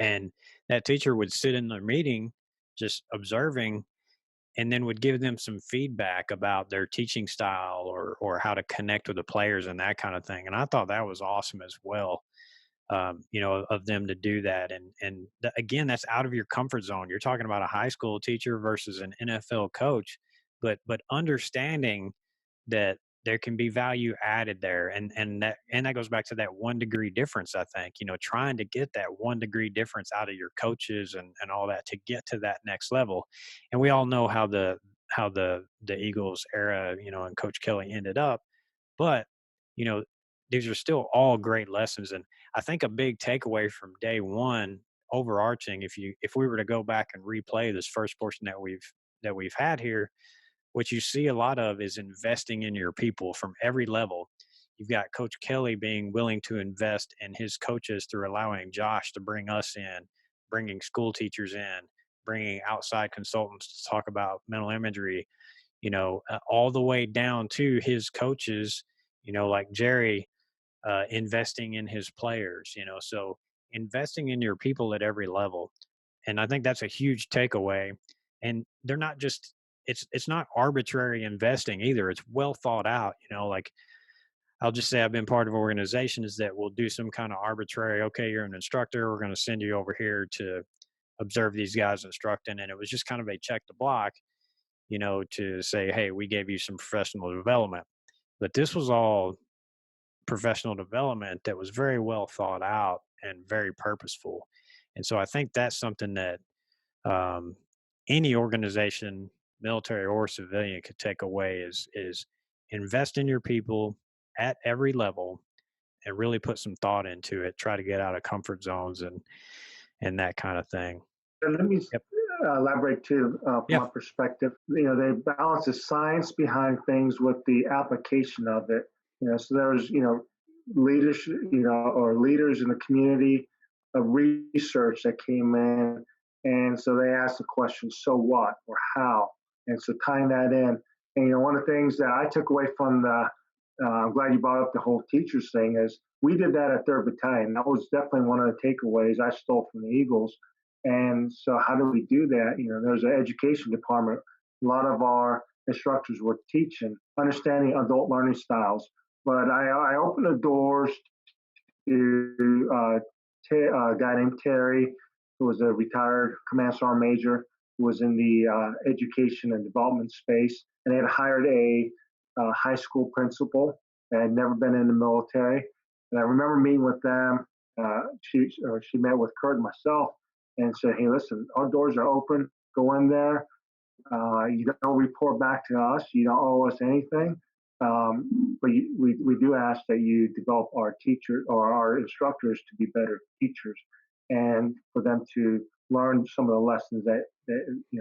And that teacher would sit in the meeting just observing and then would give them some feedback about their teaching style or how to connect with the players and that kind of thing. And I thought that was awesome as well. Of them to do that, and again, that's out of your comfort zone. You're talking about a high school teacher versus an NFL coach, but understanding that there can be value added there, and that goes back to that 1 degree difference. I think trying to get that 1 degree difference out of your coaches and all that to get to that next level. And we all know how the Eagles era, and Coach Kelly ended up, but you know these are still all great lessons. And I think a big takeaway from day one, overarching, if we were to go back and replay this first portion that we've had here, what you see a lot of is investing in your people from every level. You've got Coach Kelly being willing to invest in his coaches through allowing Josh to bring us in, bringing school teachers in, bringing outside consultants to talk about mental imagery, all the way down to his coaches, like Jerry, investing in his players, so investing in your people at every level. And I think that's a huge takeaway. And they're not just, it's not arbitrary investing either. It's well thought out, like I'll just say I've been part of organizations that will do some kind of arbitrary, okay, you're an instructor, we're going to send you over here to observe these guys instructing. And it was just kind of a check the block, to say, hey, we gave you some professional development. But this was all professional development that was very well thought out and very purposeful. And so I think that's something that um, any organization, military or civilian, could take away is invest in your people at every level and really put some thought into it. Try to get out of comfort zones and that kind of thing. And let me Yep. elaborate too, from Yeah. my perspective. They balance the science behind things with the application of it. So there's leaders, or leaders in the community of research that came in, and so they asked the question, so what or how, and so tying that in. And one of the things that I took away from the I'm glad you brought up the whole teachers thing. Is we did that at Third Battalion. That was definitely one of the takeaways I stole from the Eagles. And so, how do we do that? There's an education department. A lot of our instructors were teaching, understanding adult learning styles. But I opened the doors to a guy named Terry, who was a retired command sergeant major, who was in the education and development space, and they had hired a high school principal that had never been in the military. And I remember meeting with them. She met with Kurt and myself and said, "Hey, listen, our doors are open. Go in there. You don't report back to us. You don't owe us anything. But we do ask that you develop our teacher or our instructors to be better teachers, and for them to learn some of the lessons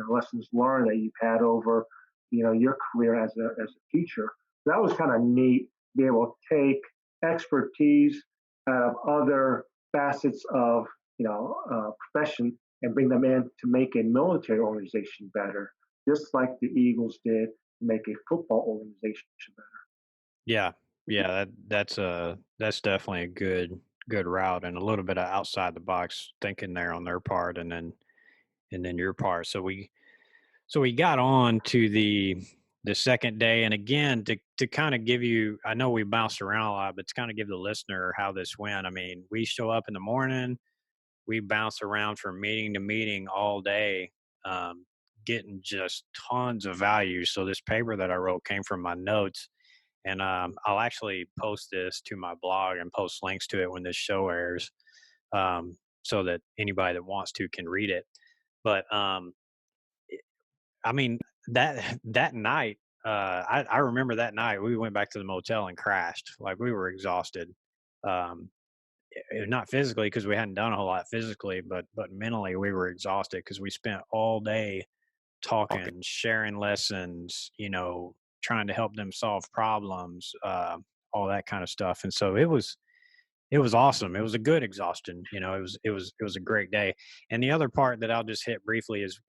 lessons learned that you've had over your career as a teacher." That was kind of neat. Be able to take expertise out of other facets of profession and bring them in to make a military organization better, just like the Eagles did to make a football organization better. Yeah. Yeah. That's definitely a good route, and a little bit of outside the box thinking there on their part, and then your part. So we got on to the second day, and again, to kind of give you, I know we bounced around a lot, but to kind of give the listener how this went. I mean, we show up in the morning, we bounce around from meeting to meeting all day, um, getting just tons of value. So this paper that I wrote came from my notes, and I'll actually post this to my blog and post links to it when this show airs, so that anybody that wants to can read it. But I mean, that night, I remember that night we went back to the motel and crashed. Like, we were exhausted, um, not physically because we hadn't done a whole lot physically, but mentally we were exhausted because we spent all day Okay. talking, sharing lessons, trying to help them solve problems, all that kind of stuff. And so it was awesome. It was a good exhaustion. It was a great day. And the other part that I'll just hit briefly is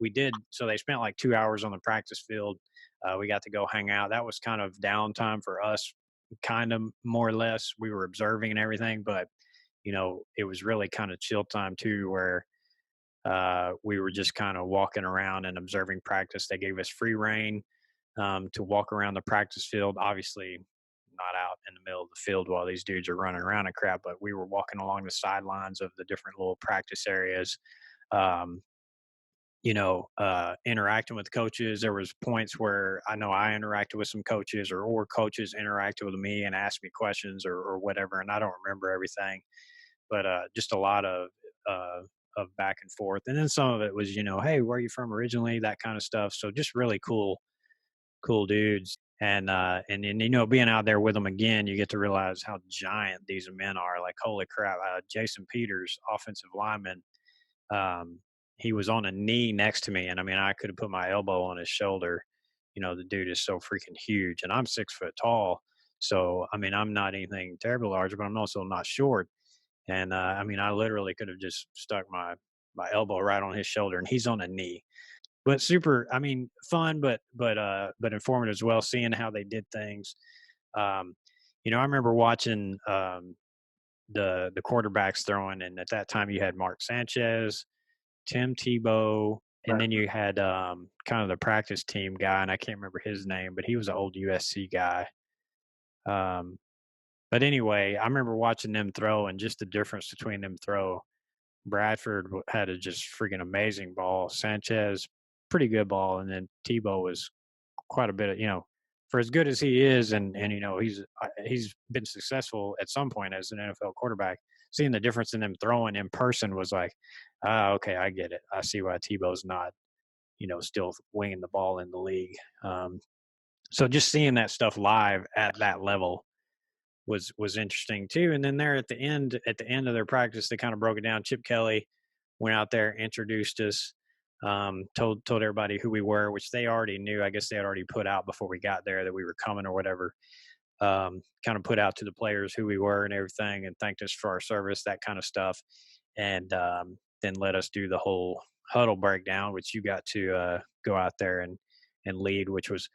so they spent like 2 hours on the practice field. We got to go hang out. That was kind of downtime for us, kind of more or less. We were observing and everything, but it was really kind of chill time too, where We were just kind of walking around and observing practice. They gave us free reign to walk around the practice field. Obviously, not out in the middle of the field while these dudes are running around and crap, but we were walking along the sidelines of the different little practice areas. Um, interacting with coaches. There was points where I know I interacted with some coaches, or coaches interacted with me and asked me questions, or whatever. And I don't remember everything, but just a lot uh, of back and forth. And then some of it was, hey, where are you from originally? That kind of stuff. So just really cool dudes. And then, being out there with them again, you get to realize how giant these men are. Like, holy crap! Jason Peters, offensive lineman, um, he was on a knee next to me, and I mean, I could have put my elbow on his shoulder. The dude is so freaking huge, and I'm 6 foot tall. So, I mean, I'm not anything terribly large, but I'm also not short. And I mean, I literally could have just stuck my elbow right on his shoulder, and he's on a knee. But super, I mean, fun, but informative as well. Seeing how they did things. Um, I remember watching the quarterbacks throwing, and at that time you had Mark Sanchez, Tim Tebow, and Right. then you had kind of the practice team guy, and I can't remember his name, but he was an old USC guy. Um, but anyway, I remember watching them throw, and just the difference between them throw. Bradford had a just freaking amazing ball. Sanchez, pretty good ball, and then Tebow was quite a bit of, for as good as he is, and he's been successful at some point as an NFL quarterback. Seeing the difference in them throwing in person was like, okay, I get it. I see why Tebow's not, still winging the ball in the league. So just seeing that stuff live at that level was interesting too. And then there at the end of their practice, they kind of broke it down. Chip Kelly went out there, introduced us, told everybody who we were, which they already knew. I guess they had already put out before we got there that we were coming or whatever. Kind of put out to the players who we were and everything, and thanked us for our service, that kind of stuff. And then let us do the whole huddle breakdown, which you got to go out there and lead, which was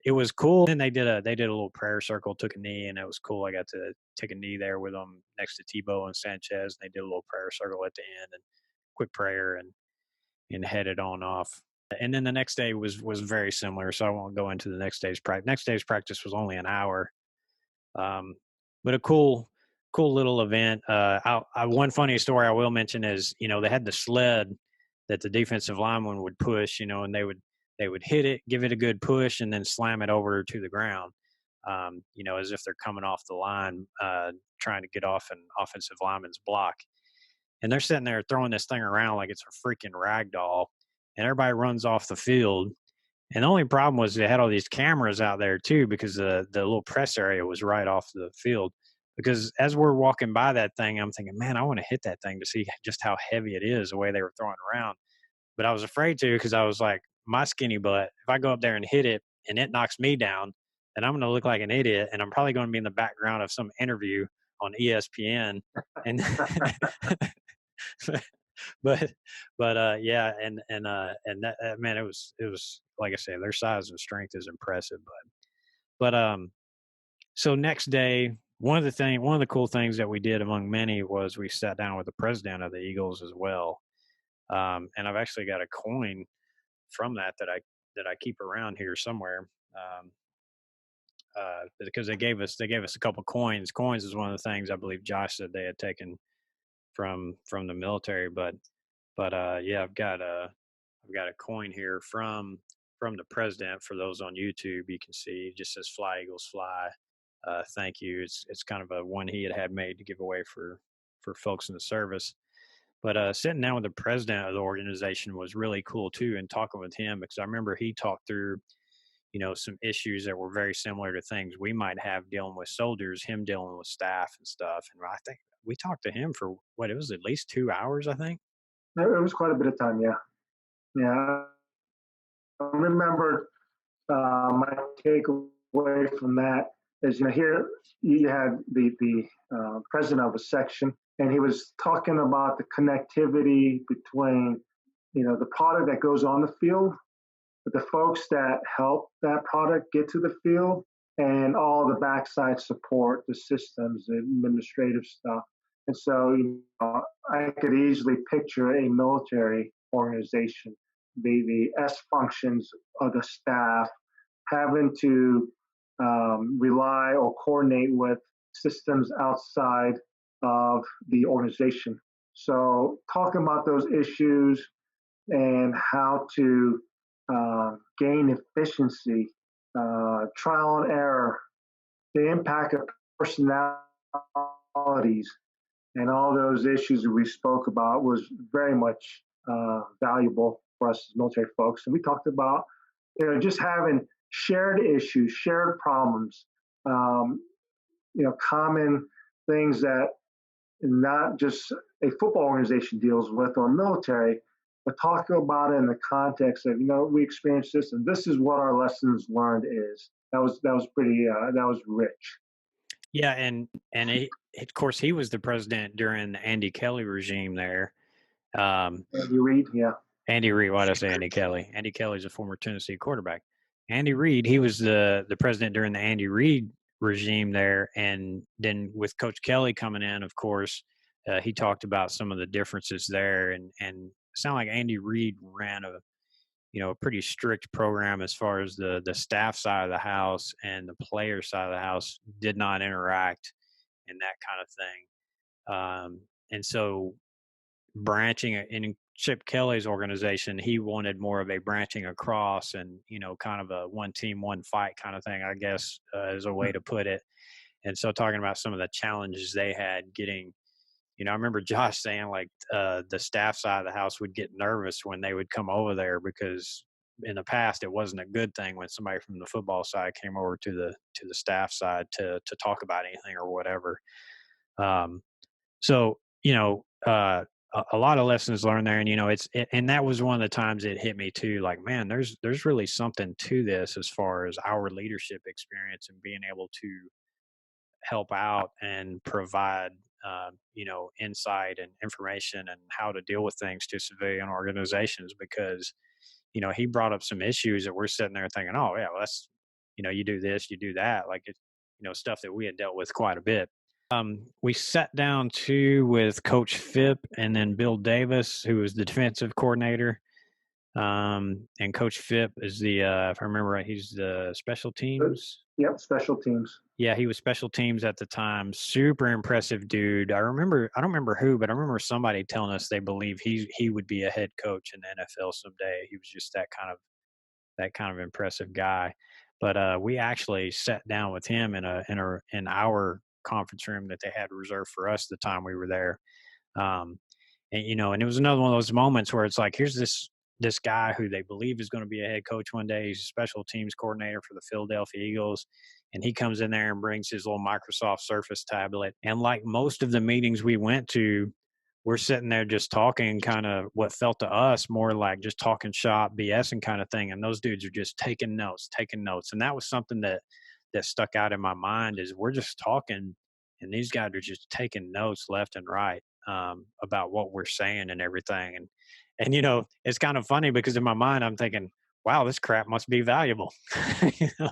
it was cool. And they did a little prayer circle, took a knee, and it was cool. I got to take a knee there with them next to Tebow and Sanchez. And they did a little prayer circle at the end and quick prayer and headed on off. And then the next day was very similar, so I won't go into the next day's practice. Next day's practice was only an hour, um, but a cool little event. One funny story I will mention is, they had the sled that the defensive lineman would push, and they would hit it, give it a good push, and then slam it over to the ground, as if they're coming off the line, trying to get off an offensive lineman's block. And they're sitting there throwing this thing around like it's a freaking rag doll, and everybody runs off the field. And the only problem was they had all these cameras out there too, because the little press area was right off the field. Because as we're walking by that thing, I'm thinking, man, I want to hit that thing to see just how heavy it is, the way they were throwing around. But I was afraid to, because I was like, my skinny butt, if I go up there and hit it and it knocks me down, then I'm going to look like an idiot, and I'm probably going to be in the background of some interview on ESPN. And but yeah, and that, man, it was like I say, their size and strength is impressive. But so next day, one of the cool things that we did among many was we sat down with the president of the Eagles as well. And I've actually got a coin from that I keep around here somewhere. Because they gave us a couple coins. Coins is one of the things I believe Josh said they had taken from the military. But yeah, I've got a coin here from the president. For those on YouTube, you can see it just says "Fly Eagles Fly." Thank you. It's kind of a one he had made to give away for folks in the service. But sitting down with the president of the organization was really cool too, and talking with him, because I remember he talked through, some issues that were very similar to things we might have dealing with soldiers, him dealing with staff and stuff. And I think we talked to him for what, it was at least 2 hours, I think. It was quite a bit of time. Yeah. Yeah. I remember my takeaway from that is, here you had the president of a section, and he was talking about the connectivity between, the product that goes on the field, but the folks that help that product get to the field, and all the backside support, the systems, the administrative stuff. And so, I could easily picture a military organization, the S functions of the staff having to rely or coordinate with systems outside of the organization. So, talking about those issues and how to gain efficiency, trial and error, the impact of personalities, and all those issues that we spoke about was very much valuable for us as military folks. And we talked about, just having shared issues, shared problems, um, common things that not just a football organization deals with or military, but talk about it in the context of, we experienced this and this is what our lessons learned is. That was pretty that was rich. Yeah, and of course he was the president during the Andy Kelly regime there. Um, You read, yeah. Andy Reid, why did I say Andy Kelly? Andy Kelly's a former Tennessee quarterback. Andy Reid, he was the president during the Andy Reid regime there, and then with Coach Kelly coming in, of course, he talked about some of the differences there, and it sounded like Andy Reid ran a pretty strict program as far as the staff side of the house and the player side of the house did not interact and that kind of thing. And so branching in Chip Kelly's organization, he wanted more of a branching across and, kind of a one team, one fight kind of thing, I guess, is a way to put it. And so talking about some of the challenges they had getting, I remember Josh saying like the staff side of the house would get nervous when they would come over there because in the past it wasn't a good thing when somebody from the football side came over to the staff side to talk about anything or whatever. Um, so, a lot of lessons learned there, and and that was one of the times it hit me too. Like, man, there's really something to this as far as our leadership experience and being able to help out and provide, insight and information and how to deal with things to civilian organizations. Because he brought up some issues that we're sitting there thinking, oh yeah, well, that's you do this, you do that, like it's stuff that we had dealt with quite a bit. We sat down too with Coach Phipp and then Bill Davis, who was the defensive coordinator. And Coach Phipp is if I remember right, he's the special teams. Yep, special teams. Yeah, he was special teams at the time. Super impressive dude. I don't remember who, but I remember somebody telling us they believe he would be a head coach in the NFL someday. He was just that kind of impressive guy. But we actually sat down with him in our conference room that they had reserved for us the time we were there. Um, and it was another one of those moments where it's like, here's this guy who they believe is going to be a head coach one day. He's a special teams coordinator for the Philadelphia Eagles. And he comes in there and brings his little Microsoft Surface tablet. And like most of the meetings we went to, we're sitting there just talking kind of what felt to us more like just talking shop, BSing kind of thing. And those dudes are just taking notes, taking notes. And that was something that stuck out in my mind is we're just talking and these guys are just taking notes left and right about what we're saying and everything. And it's kind of funny because in my mind I'm thinking, wow, this crap must be valuable. you know?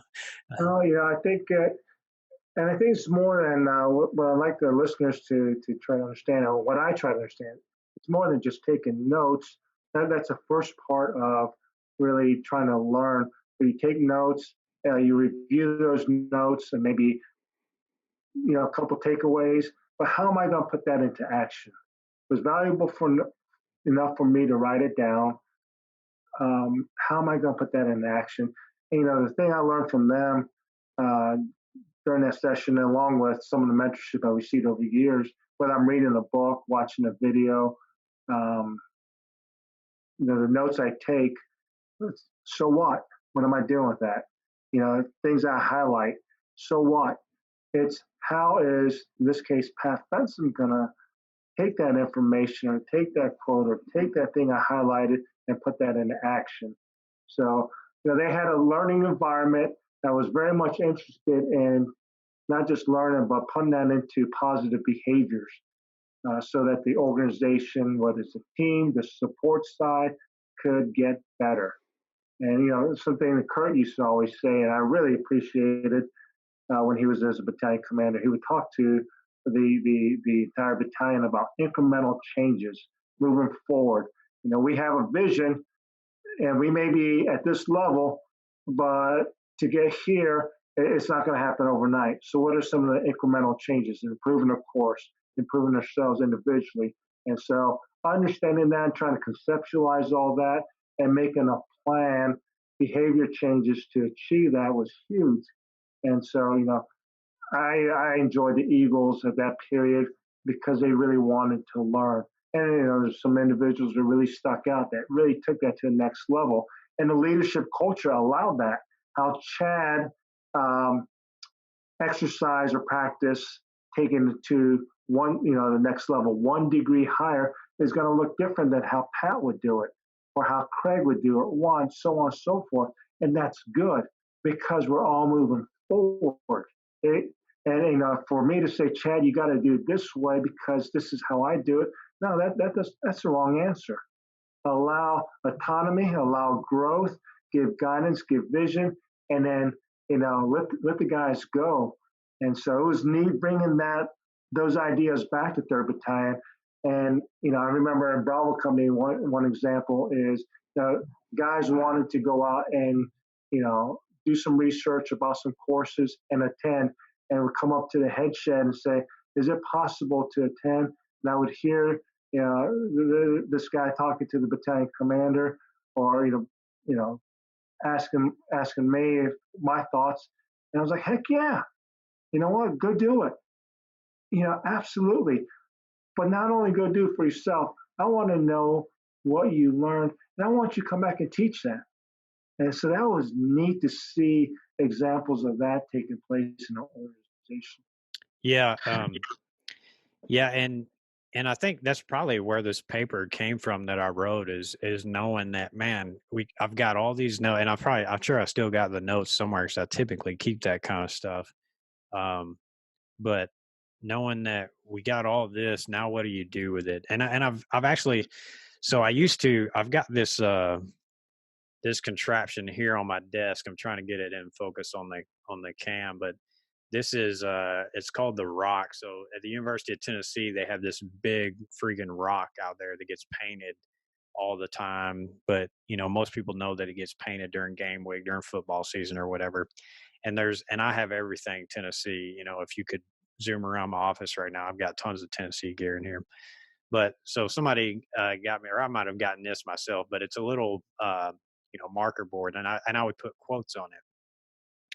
Oh, yeah, I think, and I think it's more than what I'd like the listeners to try to understand, or what I try to understand. It's more than just taking notes. That's the first part of really trying to learn. Where you take notes, you review those notes, and maybe a couple takeaways. But how am I going to put that into action? It was valuable for enough for me to write it down. How am I going to put that into action? And, the thing I learned from them uh, during that session, along with some of the mentorship I received over the years, whether I'm reading a book, watching a video, um, the notes I take, so what? What am I doing with that? Things I highlight, so what? It's how is, in this case, Pat Fensom going to take that information or take that quote or take that thing I highlighted and put that into action. So, they had a learning environment that was very much interested in not just learning, but putting that into positive behaviors so that the organization, whether it's a team, the support side, could get better. And, something that Kurt used to always say, and I really appreciated when he was as a battalion commander, he would talk to the entire battalion about incremental changes moving forward. We have a vision, and we may be at this level, but to get here, it's not going to happen overnight. So, what are some of the incremental changes? Improving the course, improving ourselves individually. And so, understanding that, trying to conceptualize all that, and making a plan, behavior changes to achieve that was huge. And so, I enjoyed the Eagles at that period because they really wanted to learn. And there's some individuals that really stuck out that really took that to the next level. And the leadership culture allowed that. How Chad um, exercise or practice taken to the next level, 1 degree higher, is going to look different than how Pat would do it or how Craig would do it, one, so on and so forth. And that's good because we're all moving forward. For me to say, Chad, you got to do it this way because this is how I do it. No, that's the wrong answer. Allow autonomy, allow growth, give guidance, give vision, and then let the guys go. And so it was neat bringing those ideas back to Third Battalion. And I remember in Bravo Company, one example is guys wanted to go out and do some research about some courses and attend, and would come up to the head shed and say, "Is it possible to attend?" And I would hear this guy talking to the battalion commander, or asking me my thoughts, and I was like, "Heck yeah, you know what? Go do it." Absolutely. But not only go do it for yourself. I want to know what you learned, and I want you to come back and teach that. And so that was neat to see examples of that taking place in our organization. Yeah. Yeah. And I think that's probably where this paper came from that I wrote is knowing that, man, I've got all these notes, and I'm sure I still got the notes somewhere because I typically keep that kind of stuff. But knowing that we got all this, now what do you do with it? And I've actually, so I've got this contraption here on my desk. I'm trying to get it in focus on the cam, but this is it's called the rock. So at the University of Tennessee, they have this big freaking rock out there that gets painted all the time. But most people know that it gets painted during game week, during football season or whatever. And I have everything Tennessee. If you could zoom around my office right now, I've got tons of Tennessee gear in here. But so somebody got me, or I might have gotten this myself, but it's a little marker board, and I would put quotes on it.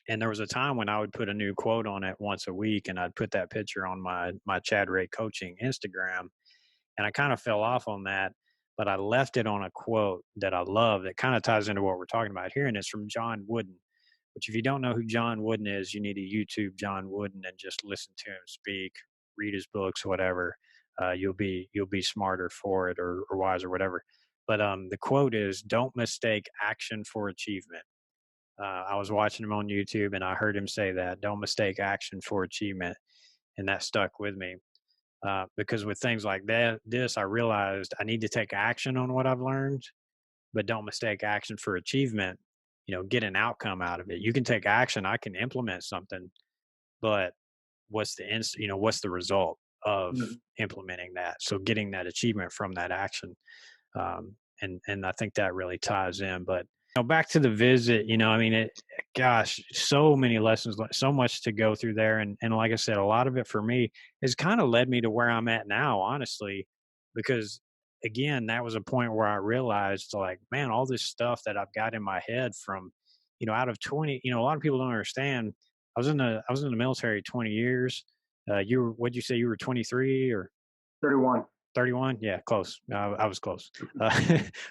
And there was a time when I would put a new quote on it once a week, and I'd put that picture on my Chad Ray Coaching Instagram, and I kind of fell off on that, but I left it on a quote that I love that kind of ties into what we're talking about here, and it's from John Wooden. Which, if you don't know who John Wooden is, you need to YouTube John Wooden and just listen to him speak, read his books, whatever. You'll be smarter for it, or wiser, whatever. But the quote is, "Don't mistake action for achievement." I was watching him on YouTube and I heard him say that, "Don't mistake action for achievement," and that stuck with me. Because with things like I realized I need to take action on what I've learned, but don't mistake action for achievement. Get an outcome out of it. You can take action. I can implement something, but what's the result of Mhm. implementing that? So getting that achievement from that action. And I think that really ties in. But back to the visit, I mean, gosh, so many lessons, so much to go through there, and like I said, a lot of it for me has kind of led me to where I'm at now, honestly, because again, that was a point where I realized, like, man, all this stuff that I've got in my head from, out of 20, a lot of people don't understand. I was in the military 20 years. What'd you say? You were 23 or 31. 31? Yeah, close. I was close.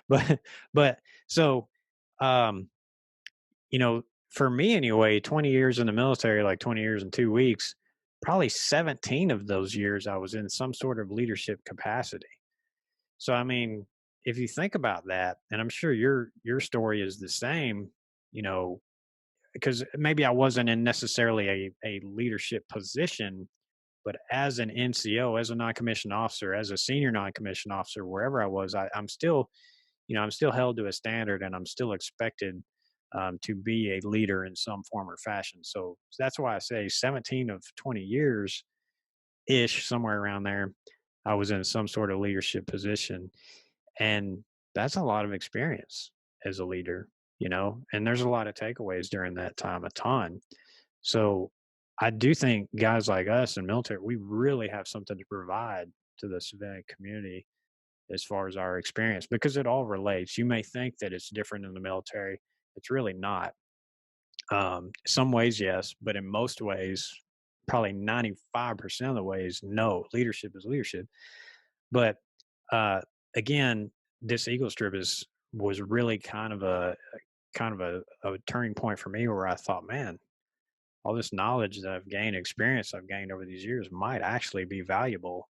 But but so um, for me anyway, 20 years in the military, like 20 years and 2 weeks, probably 17 of those years I was in some sort of leadership capacity. So I mean, if you think about that, and I'm sure your story is the same, you know, because maybe I wasn't in necessarily a leadership position, but as an NCO, as a non-commissioned officer, as a senior non-commissioned officer, wherever I was, I'm still, I'm still held to a standard, and I'm still expected to be a leader in some form or fashion. So that's why I say 17 of 20 years. ish, somewhere around there, I was in some sort of leadership position. And that's a lot of experience as a leader, and there's a lot of takeaways during that time, a ton. So I do think guys like us in military, we really have something to provide to the civilian community as far as our experience because it all relates. You may think that it's different in the military. It's really not. Some ways, yes, but in most ways, probably 95% of the ways, no. Leadership is leadership. But uh, again, this Eagles trip was really kind of a turning point for me where I thought, man, all this knowledge that I've gained, experience I've gained over these years might actually be valuable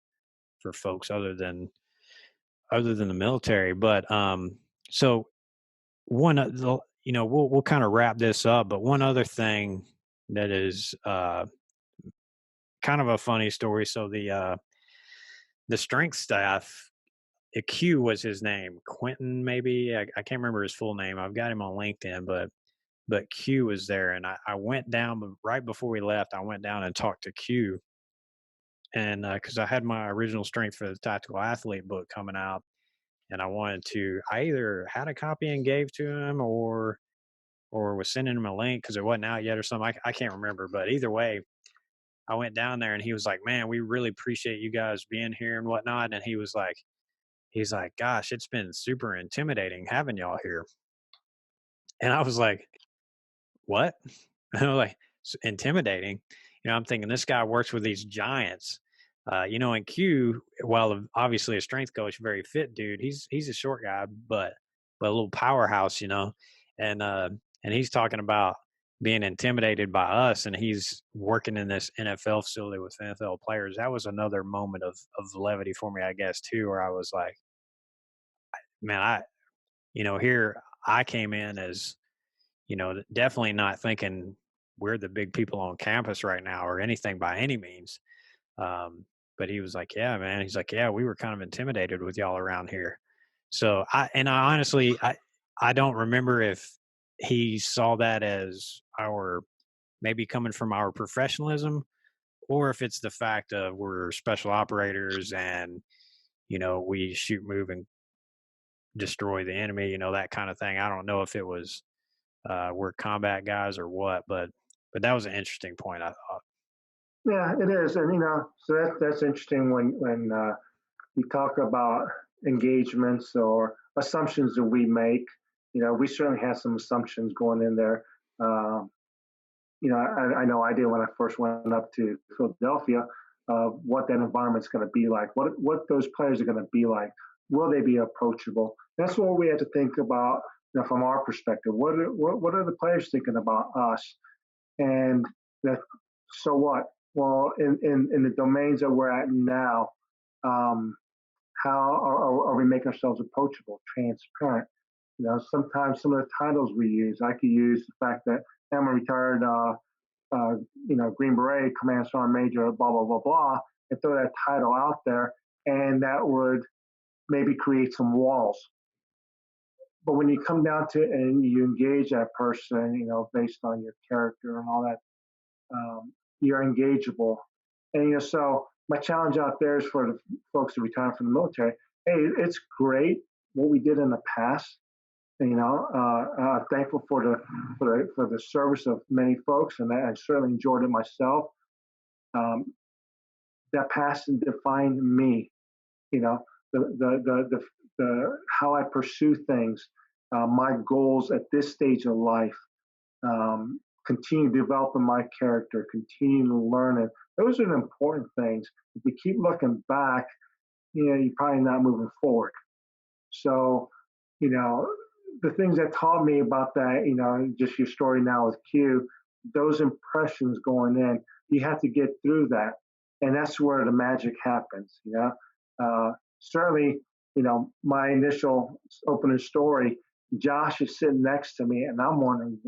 for folks other than the military. But so one of the we'll kind of wrap this up, but one other thing that is kind of a funny story. So the strength staff, Q was his name, Quentin maybe. I can't remember his full name. I've got him on LinkedIn, but Q was there, and I went down right before we left. I went down and talked to Q, and because I had my original Strength for the Tactical Athlete book coming out, and I either had a copy and gave to him, or was sending him a link because it wasn't out yet or something. I can't remember, but either way, I went down there and he was like, "Man, we really appreciate you guys being here and whatnot." And he's like, "Gosh, it's been super intimidating having y'all here." And I was like, "What?" And I'm like, Intimidating." I'm thinking this guy works with these giants. And Q, while obviously a strength coach, very fit dude, he's a short guy, but a little powerhouse, and he's talking about being intimidated by us, and he's working in this NFL facility with NFL players. That was another moment of levity for me, I guess, too, where I was like, man, here I came in as, definitely not thinking we're the big people on campus right now or anything by any means. But he was like, "Yeah, man." He's like, "Yeah, we were kind of intimidated with y'all around here." So I honestly, I don't remember if he saw that as our maybe coming from our professionalism, or if it's the fact of we're special operators and we shoot, move, and destroy the enemy, that kind of thing. I don't know if it was we're combat guys or what, but that was an interesting point, I thought. Yeah, it is, and so that's interesting when we talk about engagements or assumptions that we make. We certainly have some assumptions going in there. Um, I know I did when I first went up to Philadelphia, what that environment's going to be like, what those players are going to be like. Will they be approachable? That's what we have to think about, from our perspective. What are the players thinking about us? And that, so what? Well, in the domains that we're at now, um, how are we making ourselves approachable, transparent? Sometimes some of the titles we use, I could use the fact that I'm a retired, Green Beret, Command Sergeant Major, blah, blah, blah, blah, and throw that title out there, and that would maybe create some walls. But when you come down to and you engage that person, based on your character and all that, you're engageable. And so my challenge out there is for the folks that retire from the military. Hey, it's great what we did in the past. Thankful for the service of many folks, and I certainly enjoyed it myself. Um, that past and defined me. The how I pursue things, my goals at this stage of life, continue developing my character, continue to learn it. Those are the important things. If you keep looking back, you're probably not moving forward. So, the things that taught me about that, just your story now with Q, those impressions going in, you have to get through that. And that's where the magic happens. Certainly, my initial opening story, Josh is sitting next to me, and I'm wondering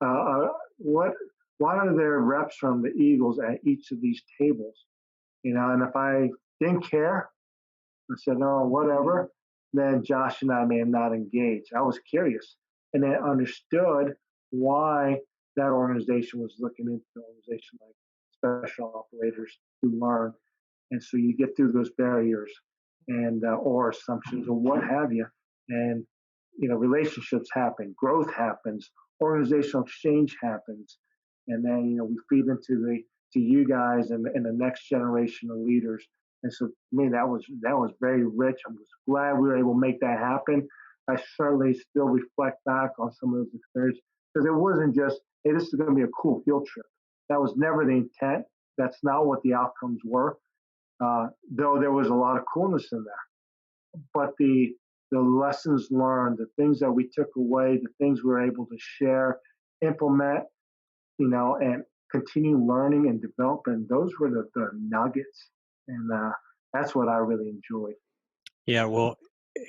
uh, uh, what why are there reps from the Eagles at each of these tables? And if I didn't care, I said, no, whatever, then Josh and I may have not engaged. I was curious and then understood why that organization was looking into an organization like special operators to learn. And so you get through those barriers and or assumptions or what have you, and relationships happen, growth happens, organizational exchange happens, and then we feed into the to you guys and the next generation of leaders. And so, to me, that was very rich. I'm just glad we were able to make that happen. I certainly still reflect back on some of those experiences because it wasn't just, hey, this is going to be a cool field trip. That was never the intent. That's not what the outcomes were. Though there was a lot of coolness in there, but the lessons learned, the things that we took away, the things we were able to share, implement, and continue learning and developing, those were the nuggets. And that's what I really enjoyed. Yeah, well,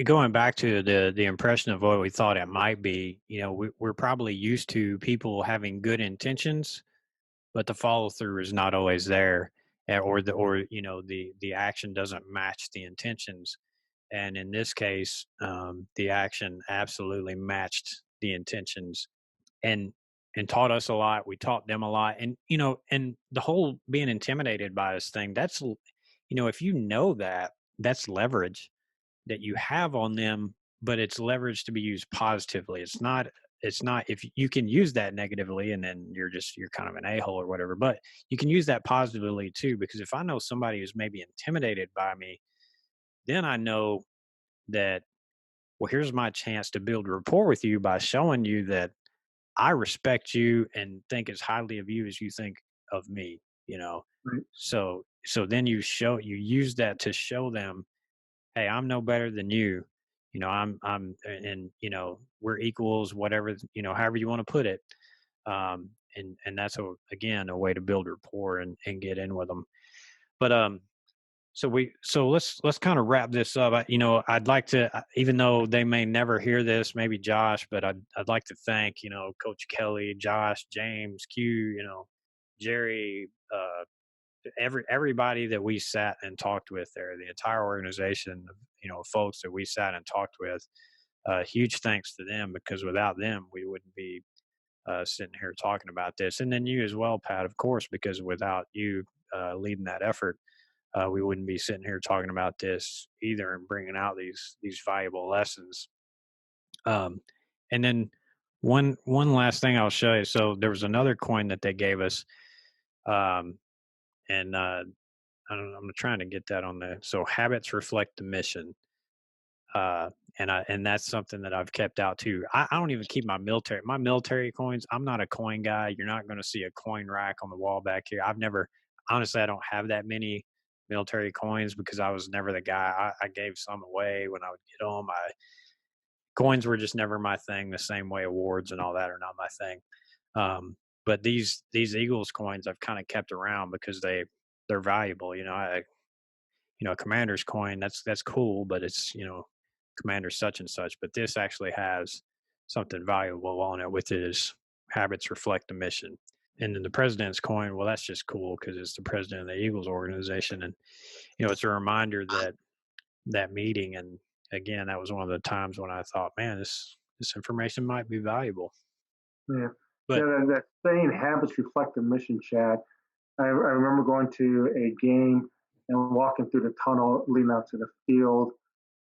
going back to the impression of what we thought it might be, we're probably used to people having good intentions, but the follow through is not always there, or the action doesn't match the intentions. And in this case, the action absolutely matched the intentions, and and taught us a lot. We taught them a lot, and the whole being intimidated by this thing. If you know that, that's leverage that you have on them, but it's leverage to be used positively. It's not if you can use that negatively and then you're kind of an a-hole or whatever, but you can use that positively too, because if I know somebody who's maybe intimidated by me, then I know that, well, here's my chance to build rapport with you by showing you that I respect you and think as highly of you as you think of me, you know. Right. So then you use that to show them, hey, I'm no better than you. And we're equals, whatever, however you want to put it. And that's again a way to build rapport and get in with them. But let's kind of wrap this up. I'd like to, even though they may never hear this, maybe Josh, but I'd like to thank Coach Kelly, Josh, James, Q, Jerry, everybody that we sat and talked with there, the entire organization of folks that we sat and talked with. Huge thanks to them, because without them we wouldn't be sitting here talking about this. And then you as well, Pat, of course, because without you leading that effort, we wouldn't be sitting here talking about this either and bringing out these valuable lessons. Um, and then one last thing I'll show you. So there was another coin that they gave us, um, and I don't know, I'm trying to get that on there. So habits reflect the mission. And that's something that I've kept out too. I don't even keep my military coins. I'm not a coin guy. You're not going to see a coin rack on the wall back here. Honestly, I don't have that many military coins because I was never the guy. I gave some away when I would get them. Coins were just never my thing. The same way awards and all that are not my thing. But these Eagles coins I've kind of kept around because they're valuable. A commander's coin, that's cool, but it's commander such and such. But this actually has something valuable on it, with his habits reflect the mission. And then the president's coin, well, that's just cool because it's the president of the Eagles organization, and it's a reminder that meeting. And again, that was one of the times when I thought, man, this information might be valuable. Yeah. Yeah, But that saying habits reflect the mission, Chad. I remember going to a game and walking through the tunnel leading out to the field,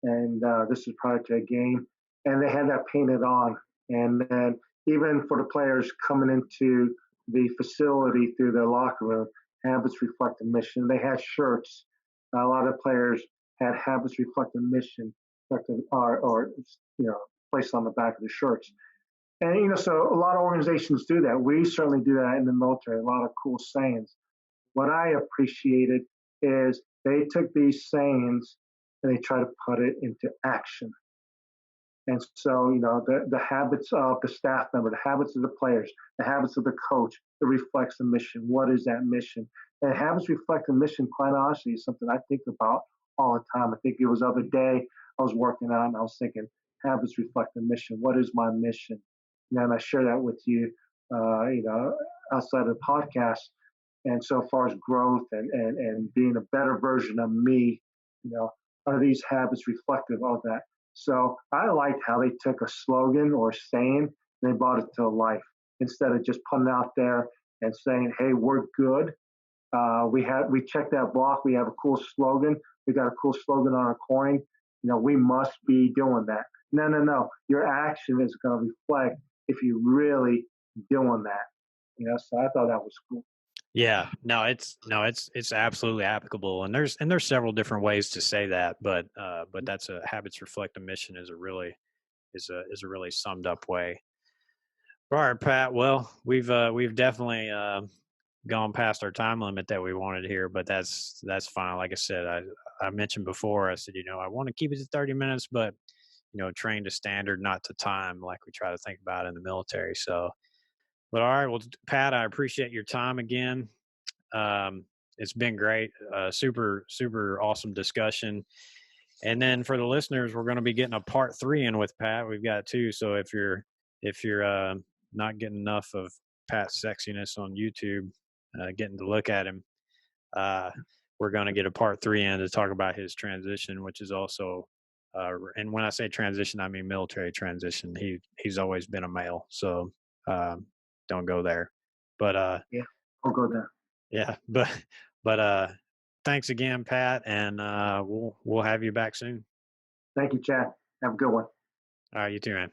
and this is prior to a game, and they had that painted on. And then even for the players coming into the facility through the locker room, habits reflect the mission. They had shirts. A lot of players had habits reflect the mission, or placed on the back of the shirts. And so a lot of organizations do that. We certainly do that in the military. A lot of cool sayings. What I appreciated is they took these sayings and they try to put it into action. And so, the habits of the staff member, the habits of the players, the habits of the coach, it reflects the mission. What is that mission? And habits reflect the mission, quite honestly, is something I think about all the time. I think it was the other day I was working on and I was thinking, habits reflect the mission. What is my mission? And I share that with you, outside of the podcast. And so far as growth and being a better version of me, are these habits reflective of that? So I liked how they took a slogan or a saying and they brought it to life instead of just putting it out there and saying, hey, we're good. We checked that block. We have a cool slogan. We got a cool slogan on our coin. We must be doing that. No, no, no. Your action is going to reflect if you're really doing that. So I thought that was cool. Yeah, it's absolutely applicable, and there's several different ways to say that, but that's a habits reflect a mission is a really is a really summed up way. All right, Pat. Well, we've definitely gone past our time limit that we wanted here, but that's fine. Like I said, I mentioned before, I said I want to keep it to 30 minutes, but train to standard, not to time, like we try to think about in the military. So, but all right, well, Pat, I appreciate your time again. It's been great, super awesome discussion. And then for the listeners, we're going to be getting a part 3 in with Pat. We've got 2. So if you're not getting enough of Pat's sexiness on YouTube, getting to look at him, uh, we're going to get a part 3 in to talk about his transition, which is also, and when I say transition, I mean military transition. He's always been a male, so don't go there. But Yeah, I'll go there. yeah, but thanks again, Pat, and we'll have you back soon. Thank you, Chad. Have a good one. All right, you too, man.